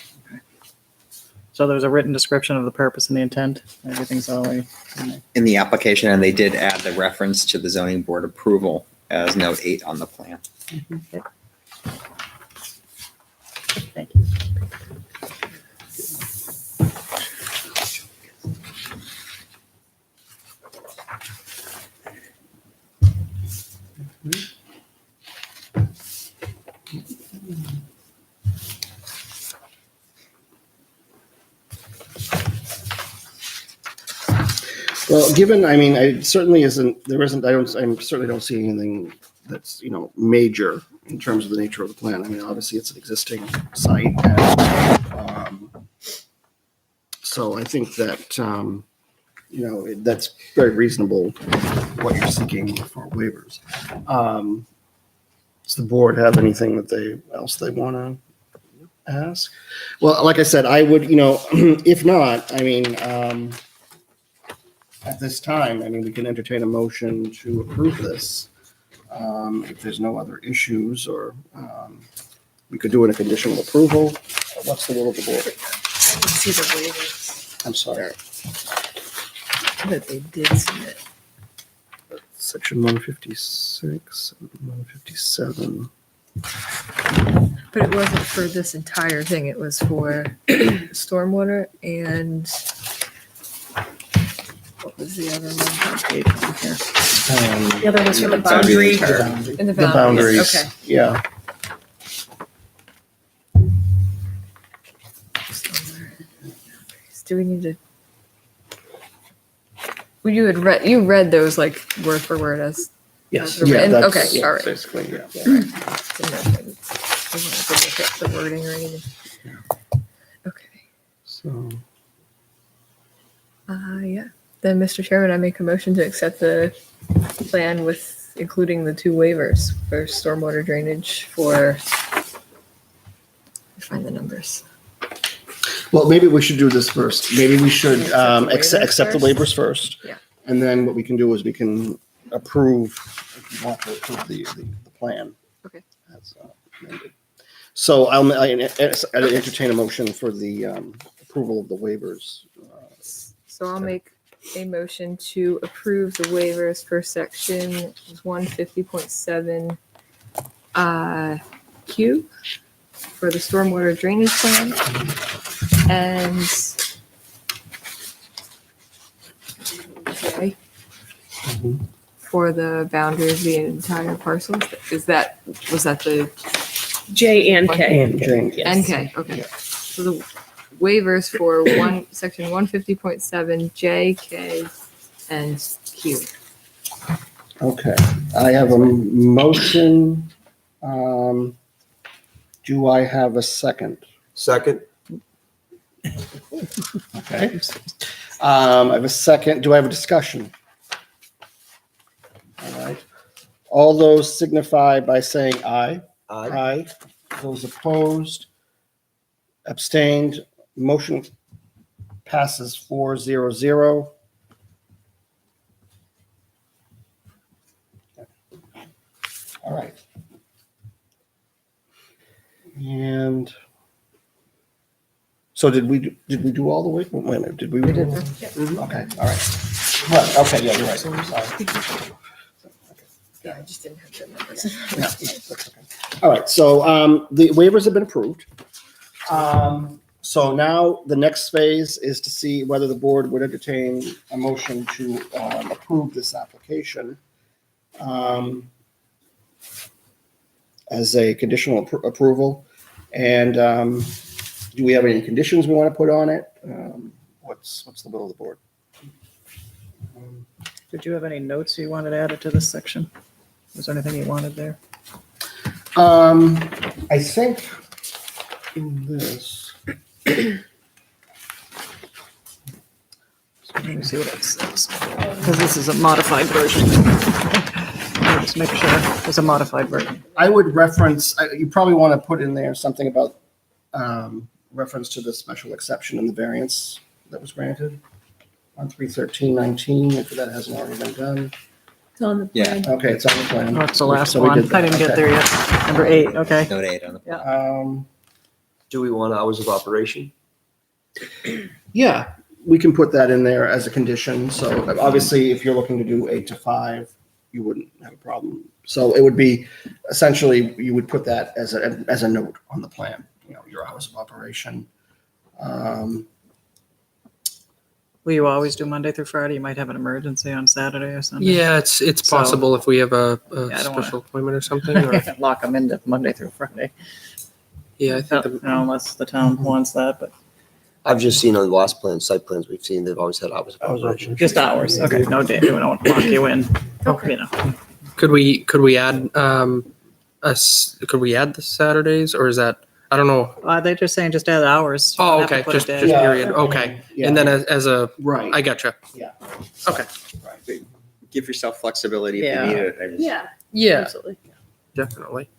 So there's a written description of the purpose and the intent. Everything's already in there. In the application, and they did add the reference to the zoning board approval as note 8 on the plan. Thank you. Well, given, I mean, I certainly isn't, there isn't, I certainly don't see anything that's, major in terms of the nature of the plan. I mean, obviously it's an existing site. And, so I think that, that's very reasonable what you're seeking for waivers. Does the board have anything that else they want to ask? Well, like I said, I would, if not, I mean, at this time, I mean, we can entertain a motion to approve this. If there's no other issues, or we could do it a conditional approval. What's the will of the board? I can see the waivers I'm sorry. that they did submit. Section 156, 157. But it wasn't for this entire thing. It was for stormwater and what was the other one? The other was for the Boundary. boundary. In the The boundaries. Okay. Yeah. Do we need to? Well, you read those like word for word as. Yes. as written? that's- Okay, yeah, all right. Basically, yeah. Didn't know if I wasn't gonna look at the wording or anything. Okay. So, Yeah. Then, Mr. Chairman, I make a motion to accept the plan with including the 2 waivers for stormwater drainage for. Find the numbers. well, maybe we should do this first. Maybe we should accept the waivers waivers first. Yeah. And then what we can do is we can approve, if you want to approve the plan. Okay. As amended. So I'll entertain a motion for the approval of the waivers. So I'll make a motion to approve the waivers for section 150.7 Q for the stormwater drainage plan and J for the boundary of the entire parcel. Was that the J and K. Jane. NK? Okay. So the waivers for section 150.7 J, K, and Q. Okay, I have a motion. Do I have a second? Second? Okay. I have a second. Do I have a discussion? All right. All those signify by saying aye. Aye. Aye. Those opposed, abstained, motion passes 4-0-0. All right. So did we do all the way? Wait a minute, did we? We did. Okay, all right. Right, okay, yeah, you're right. Sorry. Yeah, I just didn't have the numbers. Yeah, that's okay. All right, so the waivers have been approved. So now the next phase is to see whether the board would entertain a motion to approve this application as a conditional approval. And do we have any conditions we want to put on it? What's the will of the board? Did you have any notes you wanted added to this section? Was there anything you wanted there? I think in this. Let me see what it says. Because this is a modified version. Just make sure it's a modified version. I would reference, you probably want to put in there something about reference to the special exception and the variance that was granted on 31319, if that hasn't already been done. It's on the Yeah. plan. Okay, it's on the plan. Oh, it's the last So we one. did I that. didn't get Okay. there yet. Number 8, okay. Note 8 on the plan. Do we want hours of operation? Yeah, we can put that in there as a condition. So obviously, if you're looking to do 8 to 5, you wouldn't have a problem. So it would be, essentially, you would put that as a note on the plan, your hours of operation. Will you always do Monday through Friday? You might have an emergency on Saturday or Sunday. Yeah, it's So- possible if we have a Yeah, I don't wanna- special appointment or something. Or, Lock them into Monday through Friday. yeah, I think You know, unless the town wants that, but I've just seen on the last plan, site plans we've seen, they've always had hours of operation. just hours. Okay, no day. We don't lock you in. You know. could we add could we add the Saturdays, or is that, I don't know. They're just saying just add hours. Oh, You don't have to okay, put a just day. Yeah. period. Okay, Yeah. and then as a Right. I gotcha. Yeah. Okay. Right. Give yourself flexibility if Yeah. you need it. I just- Yeah, Yeah, absolutely. definitely.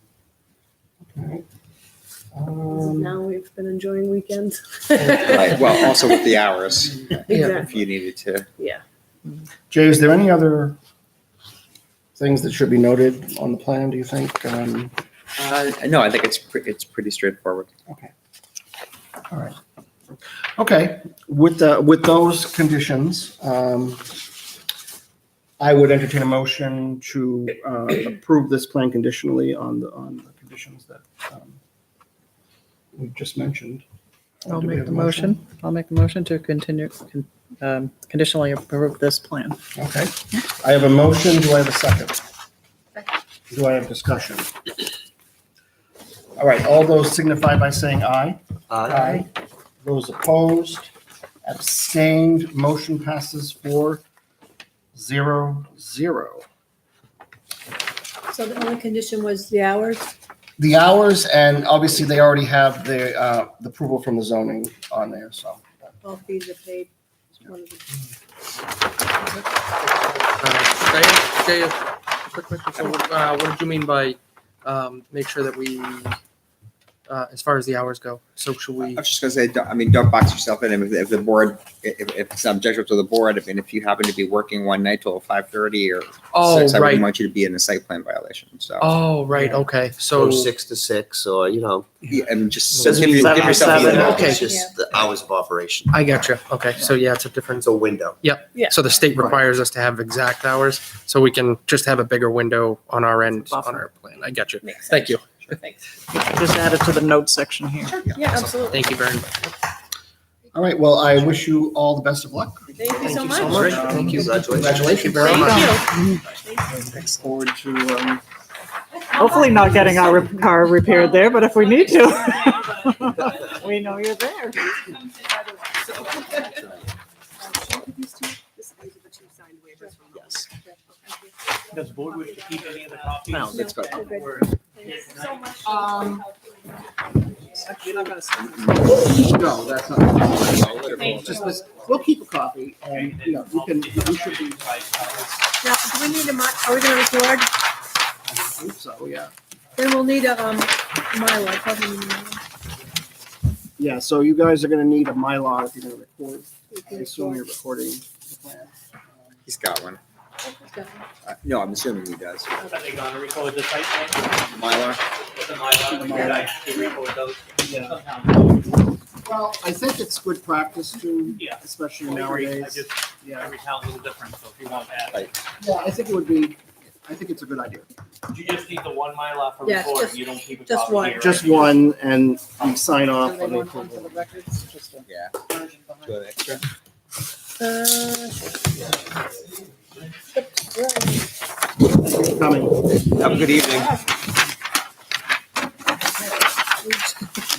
Now we've been enjoying weekends. Right, well, also with the hours, Exactly. if you needed to. Yeah. Jay, is there any other things that should be noted on the plan, do you think? No, I think it's pretty straightforward. Okay. All right. Okay, with those conditions, I would entertain a motion to approve this plan conditionally on the conditions that we just mentioned. I'll Do we make have the a motion. I'll make the motion to continue, conditionally approve this plan. Okay. I have a motion. Do I have a second? Do I have discussion? All right, all those signify by saying aye. Aye. Those opposed, abstained, motion passes 4-0-0. So the only condition was the hours? The hours, and obviously they already have the approval from the zoning on there, so. All fees are paid. One of the- Jay, a quick question. So, what did you mean by make sure that we, as far as the hours go? So should we? I was just gonna say, don't box yourself in. If the board, if it's objective to the board, if you happen to be working one night till 5:30 or 6, Oh, I wouldn't right. want you to be in a site plan violation, so. Oh, right. Okay. So So 6 to 6, or, Yeah, and just Doesn't give mean yourself seven to a seven. window. Okay. it's just the hours of operation. I gotcha. Okay. So yeah, it's a different. It's a window. Yeah. So the state requires us to have exact hours, so we can just have a bigger window on our end Buffer. on our plan. I got you. Makes Thank you. Thanks. Just add it to the notes section here. Yeah, absolutely. Thank you very much. All right, well, I wish you all the best of luck. Thank you so much. Thank you. Congratulations. very much. Look forward to, Hopefully not getting our car repaired there, but if we need to, we know you're there. Yes. Does the board wish to keep any of the copies? No, that's good. no, that's not. Just, we'll keep a copy, and, we should be, Now, do we need are we gonna record? I think so, yeah. Then we'll need a, Mylar, probably need a Mylar. Yeah, so you guys are gonna need a Mylar if you're gonna record. I assume you're recording the plan. He's got one. No, I'm assuming he does. Are they gonna record the site plan? Mylar? With the Mylar, you guys can record those? Yeah. Sometime. Well, I think it's good practice to, Yeah. especially I agree. I nowadays. just, Yeah, every town's a little different, so if you want that. yeah, I think it would be, I think it's a good idea. You just need the one Mylar for Yes, recording, just- you don't keep a just copy one. here. Just right? one, and we sign off Do they on the want one for approval. the records? Just a Yeah. version behind. Go extra. Coming. Have a good evening.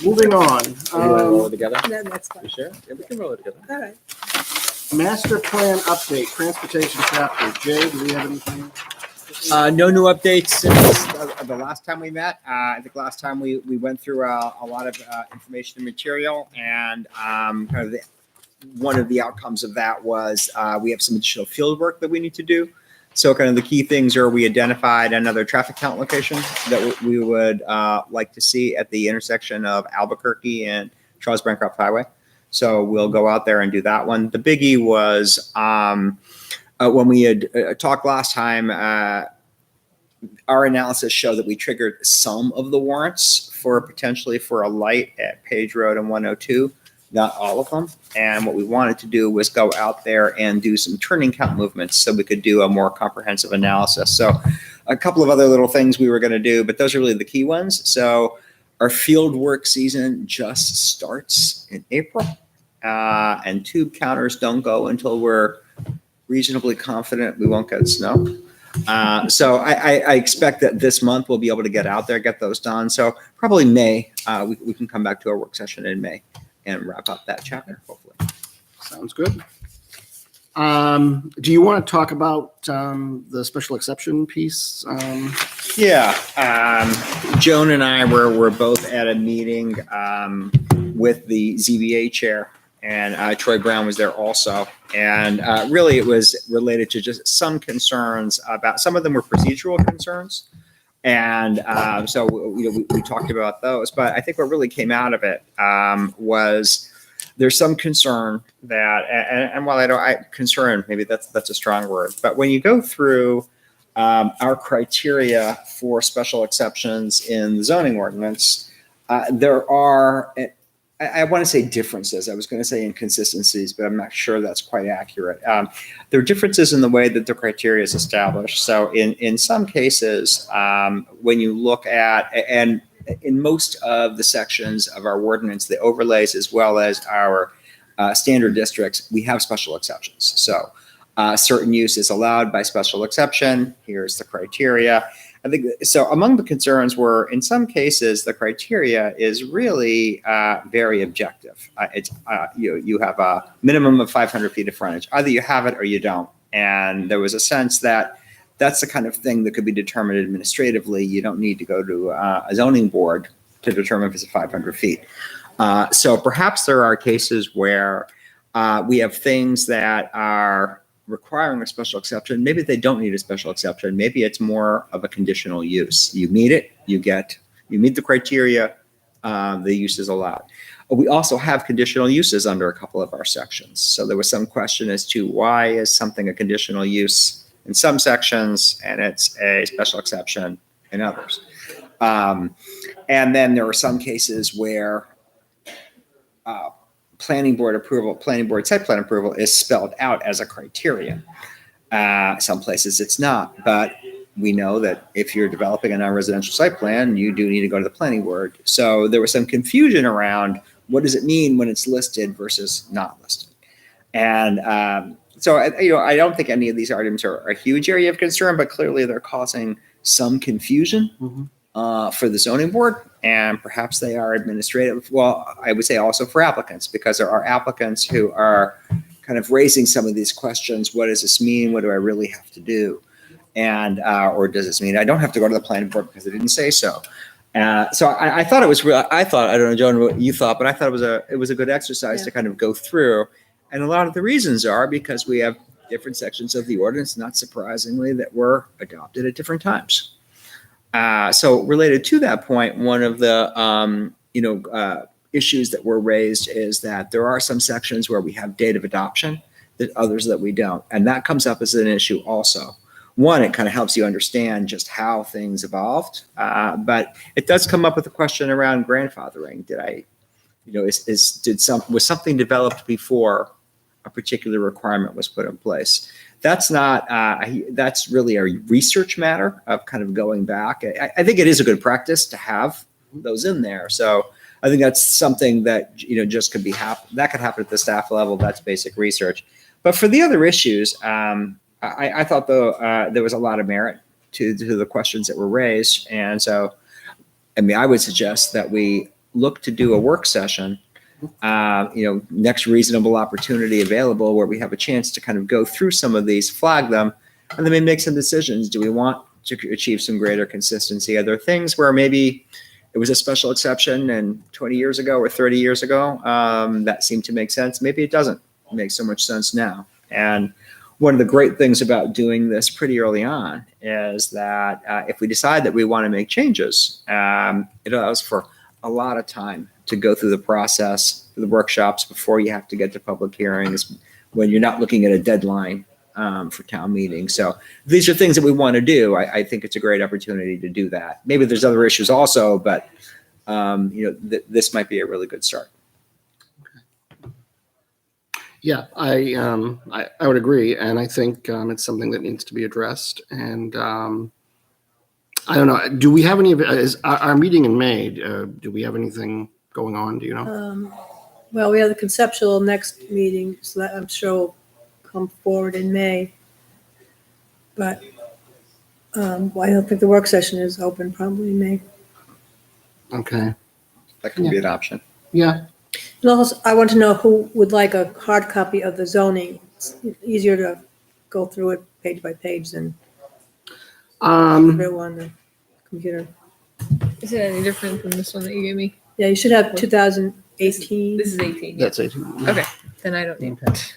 Moving on. Roll it together. No, that's fine. You sure? Yeah, we can roll it together. All right. Master plan update, transportation chapter. Jay, do we have anything? No new updates since the last time we met. I think last time we went through a lot of information and material, and kind of one of the outcomes of that was we have some additional field work that we need to do. So kind of the key things are we identified another traffic count location that we would like to see at the intersection of Albuquerque and Charles Bancroft Highway. So we'll go out there and do that one. The biggie was when we had talked last time, our analysis showed that we triggered some of the warrants for potentially for a light at Page Road and 102, not all of them. And what we wanted to do was go out there and do some turning count movements so we could do a more comprehensive analysis. So a couple of other little things we were going to do, but those are really the key ones. So our field work season just starts in April, and tube counters don't go until we're reasonably confident we won't get snow. So I expect that this month we'll be able to get out there, get those done. So probably May, we can come back to our work session in May and wrap up that chapter, hopefully. Sounds good. Do you want to talk about the special exception piece? Yeah, Joan and I were both at a meeting with the ZBA chair, and Troy Brown was there also. And really, it was related to just some concerns about, some of them were procedural concerns. And so we talked about those. But I think what really came out of it was there's some concern that, and while concern, maybe that's a strong word, but when you go through our criteria for special exceptions in the zoning ordinance, there are, I want to say differences. I was going to say inconsistencies, but I'm not sure that's quite accurate. There are differences in the way that the criteria is established. So in some cases, when you look at, and in most of the sections of our ordinance, the overlays as well as our standard districts, we have special exceptions. So certain use is allowed by special exception. Here's the criteria. I think so. Among the concerns were, in some cases, the criteria is really very objective. It's you have a minimum of 500 feet of frontage. Either you have it or you don't. And there was a sense that that's the kind of thing that could be determined administratively. You don't need to go to a zoning board to determine if it's 500 feet. So perhaps there are cases where we have things that are requiring a special exception. Maybe they don't need a special exception. Maybe it's more of a conditional use. You meet it, you meet the criteria, the use is allowed. We also have conditional uses under a couple of our sections. So there was some question as to why is something a conditional use in some sections and it's a special exception in others. And then there are some cases where planning board site plan approval is spelled out as a criteria. Some places it's not, but we know that if you're developing a non-residential site plan, you do need to go to the planning board. So there was some confusion around what does it mean when it's listed versus not listed. And so I don't think any of these items are a huge area of concern, but clearly they're causing some confusion for the zoning board, and perhaps they are administrative. Well, I would say also for applicants, because there are applicants who are kind of raising some of these questions. What does this mean? What do I really have to do? And or does this mean I don't have to go to the planning board because they didn't say so? So I thought it was real. I don't know, Joan, what you thought, but I thought it was a good exercise to kind of go through. And a lot of the reasons are because we have different sections of the ordinance, not surprisingly, that were adopted at different times. So related to that point, one of the issues that were raised is that there are some sections where we have date of adoption, that others that we don't, and that comes up as an issue also. One, it kind of helps you understand just how things evolved, but it does come up with a question around grandfathering. Did I was something developed before a particular requirement was put in place? That's not, that's really a research matter of kind of going back. I think it is a good practice to have those in there. So I think that's something that, just could that could happen at the staff level. That's basic research. But for the other issues, I thought though there was a lot of merit to the questions that were raised. And so, I would suggest that we look to do a work session, next reasonable opportunity available where we have a chance to kind of go through some of these, flag them, and then we make some decisions. Do we want to achieve some greater consistency? Are there things where maybe it was a special exception and 20 years ago or 30 years ago that seemed to make sense? Maybe it doesn't make so much sense now. And one of the great things about doing this pretty early on is that if we decide that we want to make changes, it allows for a lot of time to go through the process, the workshops before you have to get to public hearings, when you're not looking at a deadline for town meeting. So these are things that we want to do. I think it's a great opportunity to do that. Maybe there's other issues also, but this might be a really good start. Yeah, I would agree, and I think it's something that needs to be addressed. And I don't know. Do we have any of our meeting in May? Do we have anything going on? Do you know? Well, we have the conceptual next meeting, so that I'm sure will come forward in May. But I don't think the work session is open, probably in May. Okay. That could be an option. Yeah. And also, I want to know who would like a hard copy of the zoning. It's easier to go through it page by page than through on the computer. Is it any different than this one that you gave me? Yeah, you should have 2018. This is 18. That's it. Okay, then I don't need that.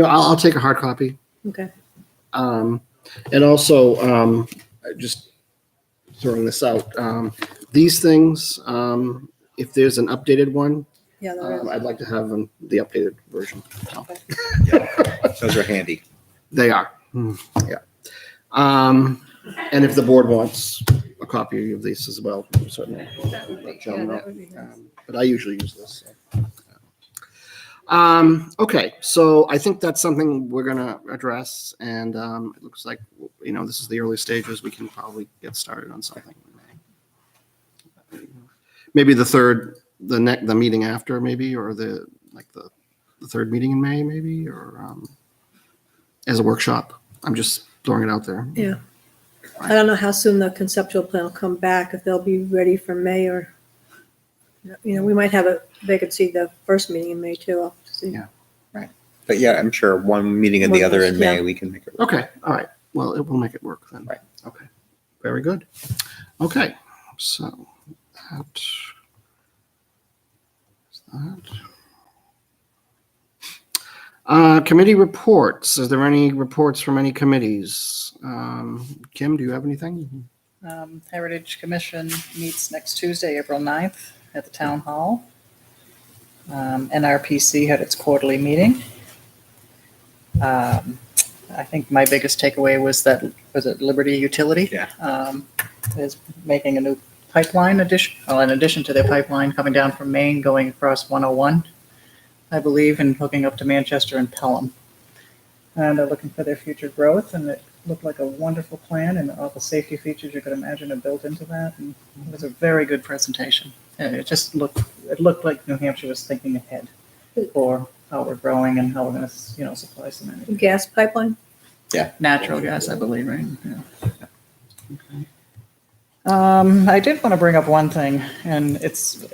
I'll take a hard copy. Okay. And also, just throwing this out, these things, if there's an updated one, Yeah, there is. I'd like to have the updated version. So, Those are handy. they are. Yeah. And if the board wants a copy of these as well, certainly. let Joan know. that would be nice. But I usually use this. So. Okay, so I think that's something we're gonna address, and it looks like this is the early stages. We can probably get started on something. Maybe the meeting after, maybe, or the third meeting in May, maybe, or as a workshop. I'm just throwing it out there. Yeah. I don't know how soon the conceptual plan will come back, if they'll be ready for May or, we might have a vacancy the first meeting in May too. I'll have to see. Yeah. But yeah, I'm sure one meeting and the other in May, Yeah. we can make it work. Okay, all right. Well, it will make it work then. Right. Okay, very good. Okay, so that's that. Committee reports. Is there any reports from any committees? Kim, do you have anything? Heritage Commission meets next Tuesday, April 9th at the Town Hall. NRPC had its quarterly meeting. I think my biggest takeaway was it Liberty Utility? Yeah. Is making a new pipeline addition, in addition to their pipeline coming down from Maine, going across 101, I believe, and hooking up to Manchester and Pelham. And they're looking for their future growth, and it looked like a wonderful plan, and all the safety features you could imagine are built into that. And it was a very good presentation. And it looked like New Hampshire was thinking ahead for how we're growing and how we're going to, supply some energy. Gas pipeline? Natural gas, I believe, right? Yeah. I did want to bring up one thing, and it's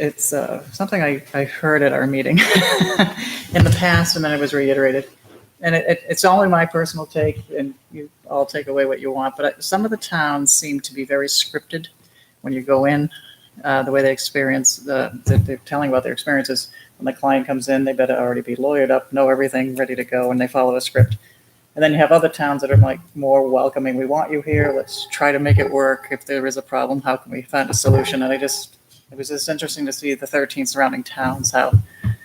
something I heard at our meeting in the past, and then it was reiterated. And it's only my personal take, and you all take away what you want, but some of the towns seem to be very scripted when you go in. The way they experience, they're telling about their experiences. When the client comes in, they better already be lawyered up, know everything, ready to go, and they follow a script. And then you have other towns that are like more welcoming. We want you here. Let's try to make it work. If there is a problem, how can we find a solution? And it was just interesting to see the 13 surrounding towns, how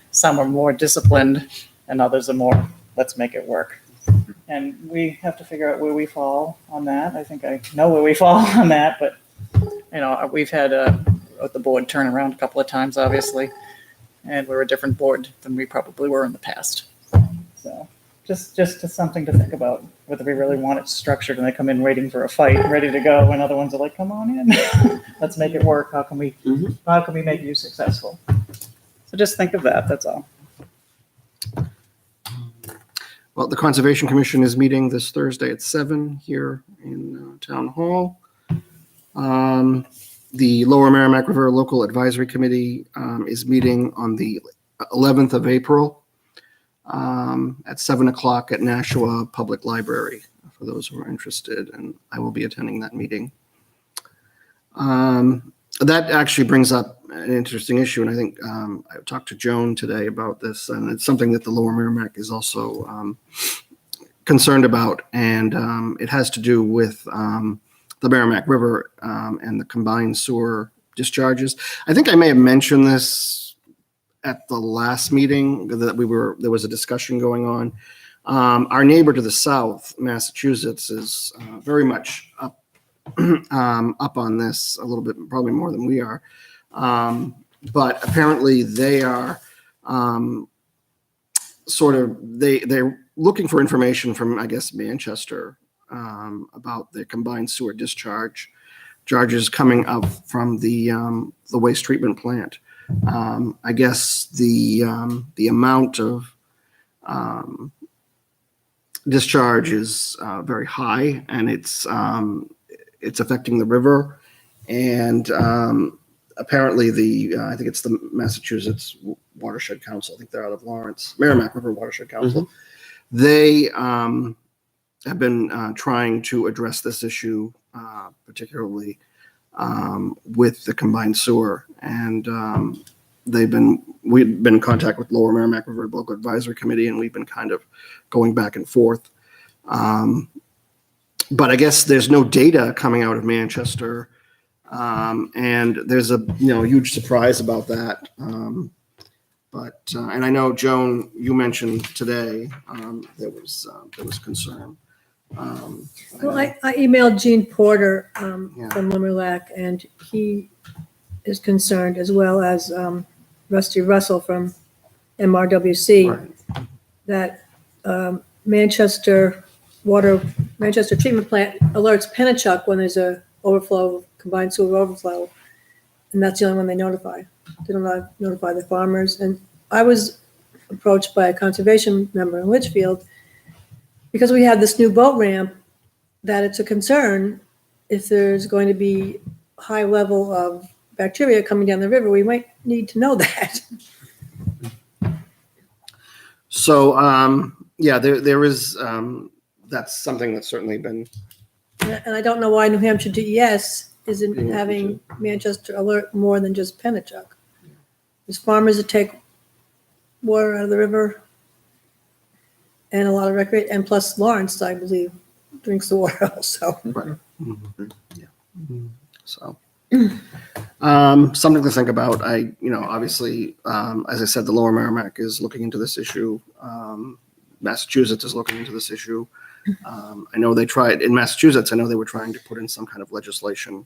some are more disciplined and others are more, let's make it work. And we have to figure out where we fall on that. I think I know where we fall on that, but we've had the board turn around a couple of times, obviously. And we're a different board than we probably were in the past. So just something to think about, whether we really want it structured and they come in waiting for a fight, ready to go, and other ones are like, come on in. Let's make it work. How can we make you successful? So just think of that, that's all. Well, the Conservation Commission is meeting this Thursday at 7 here in Town Hall. The Lower Merrimack River Local Advisory Committee is meeting on the 11th of April at 7 o'clock at Nashua Public Library, for those who are interested, and I will be attending that meeting. That actually brings up an interesting issue, and I think I talked to Joan today about this, and it's something that the Lower Merrimack is also concerned about, and it has to do with the Merrimack River and the combined sewer discharges. I think I may have mentioned this at the last meeting that there was a discussion going on. Our neighbor to the south, Massachusetts, is very much up on this a little bit, probably more than we are. But apparently they are they're looking for information from, I guess, Manchester about the combined sewer discharges coming up from the waste treatment plant. I guess the amount of discharge is very high, and it's affecting the river. And apparently I think it's the Massachusetts Watershed Council. I think they're out of Lawrence, Merrimack River Watershed Council. They have been trying to address this issue, particularly with the combined sewer. And we've been in contact with Lower Merrimack River Local Advisory Committee, and we've been kind of going back and forth. But I guess there's no data coming out of Manchester, and there's a huge surprise about that. And I know, Joan, you mentioned today there was concern. Well, I emailed Gene Porter from Limerlac, and he is concerned, as well as Rusty Russell from MRWC, Right. that Manchester treatment plant alerts Pennachuck when there's a overflow, combined sewer overflow, and that's the only one they notify. They don't notify the farmers. And I was approached by a conservation member in Litchfield, because we have this new boat ramp, that it's a concern if there's going to be high level of bacteria coming down the river. We might need to know that. So, there is, that's something that's certainly been, And I don't know why New Hampshire DES isn't having Manchester alert more than just Pennachuck. There's farmers that take water out of the river, and a lot of recreation, and plus Lawrence, I believe, drinks the water also. right. So, something to think about. Obviously, as I said, the Lower Merrimack is looking into this issue. Massachusetts is looking into this issue. I know they tried in Massachusetts. I know they were trying to put in some kind of legislation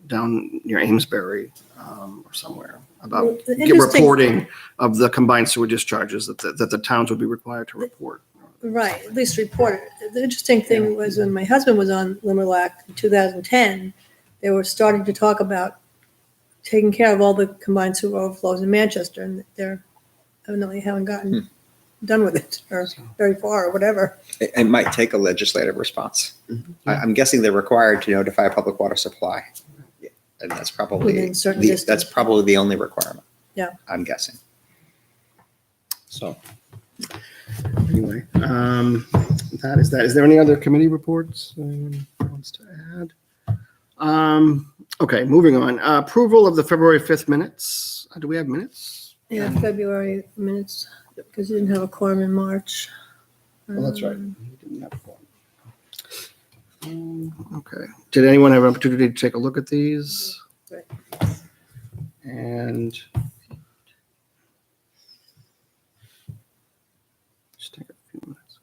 down near Amesbury or somewhere about Well, the interesting- reporting of the combined sewer discharges that the towns would be required to report. Right, at least report it. The interesting thing was when my husband was on Limerlac in 2010, they were starting to talk about taking care of all the combined sewer overflows in Manchester, and they're evidently haven't gotten done with it, or very far, or whatever. It might take a legislative response. I'm guessing they're required to notify a public water supply. And that's probably, Within certain distance. that's probably the only requirement. Yeah. I'm guessing. So, anyway, that is that. Is there any other committee reports anyone wants to add? Okay, moving on. Approval of the February 5th minutes. Do we have minutes? Yeah, February minutes, because you didn't have a quorum in March. Well, that's right. We didn't have one. Okay. Did anyone have an opportunity to take a look at these? Right. And just take a few minutes.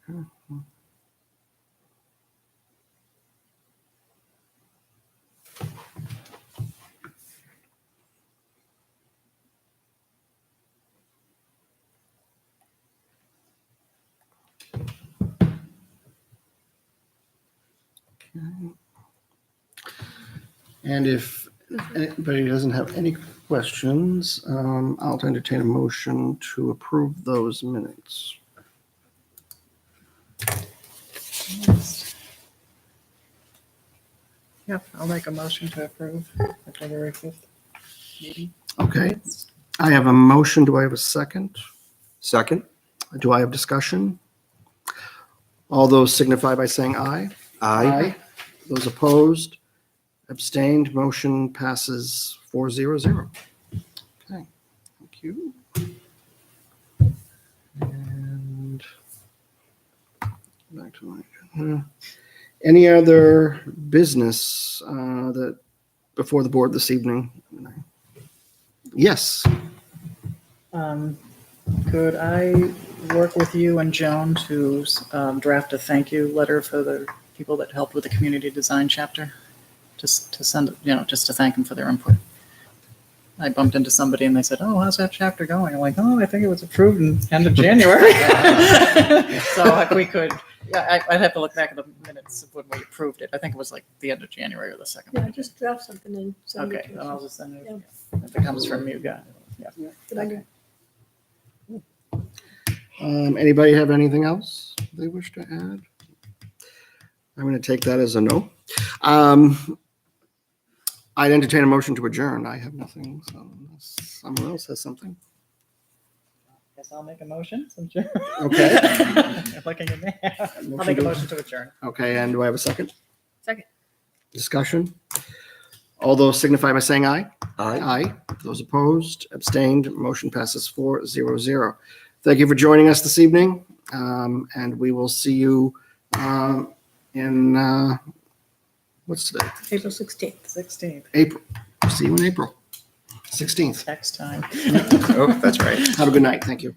And if anybody doesn't have any questions, I'll entertain a motion to approve those minutes. Yep, I'll make a motion to approve the February 5th meeting. Okay, I have a motion. Do I have a second? Second? Do I have discussion? All those signify by saying aye. Aye. Those opposed, abstained, motion passes 4-0-0. Okay, thank you. And back to my agenda. Any other business that before the board this evening? Yes. Could I work with you and Joan to draft a thank you letter for the people that helped with the community design chapter? Just to send, just to thank them for their input. I bumped into somebody and they said, "Oh, how's that chapter going?" I'm like, "Oh, I think it was approved in end of January." So if we could, I'd have to look back at the minutes of when we approved it. I think it was like the end of January or the second. Yeah, week. just draft something and send it Okay, to then us. I'll just send it. If it comes from you guys. Yeah. Good idea. Anybody have anything else they wish to add? I'm going to take that as a no. I'd entertain a motion to adjourn. I have nothing, so unless someone else has something. Guess I'll make a motion. Since you're Okay. I'm looking at me. I'll make a motion to adjourn. Okay, and do I have a second? Second. Discussion? All those signify by saying aye. Aye. Aye. Those opposed, abstained, motion passes 4-0-0. Thank you for joining us this evening, and we will see you in, what's today? April 16th. 16th April. See you in April, 16th. next time. Oh, that's right. Have a good night. Thank you.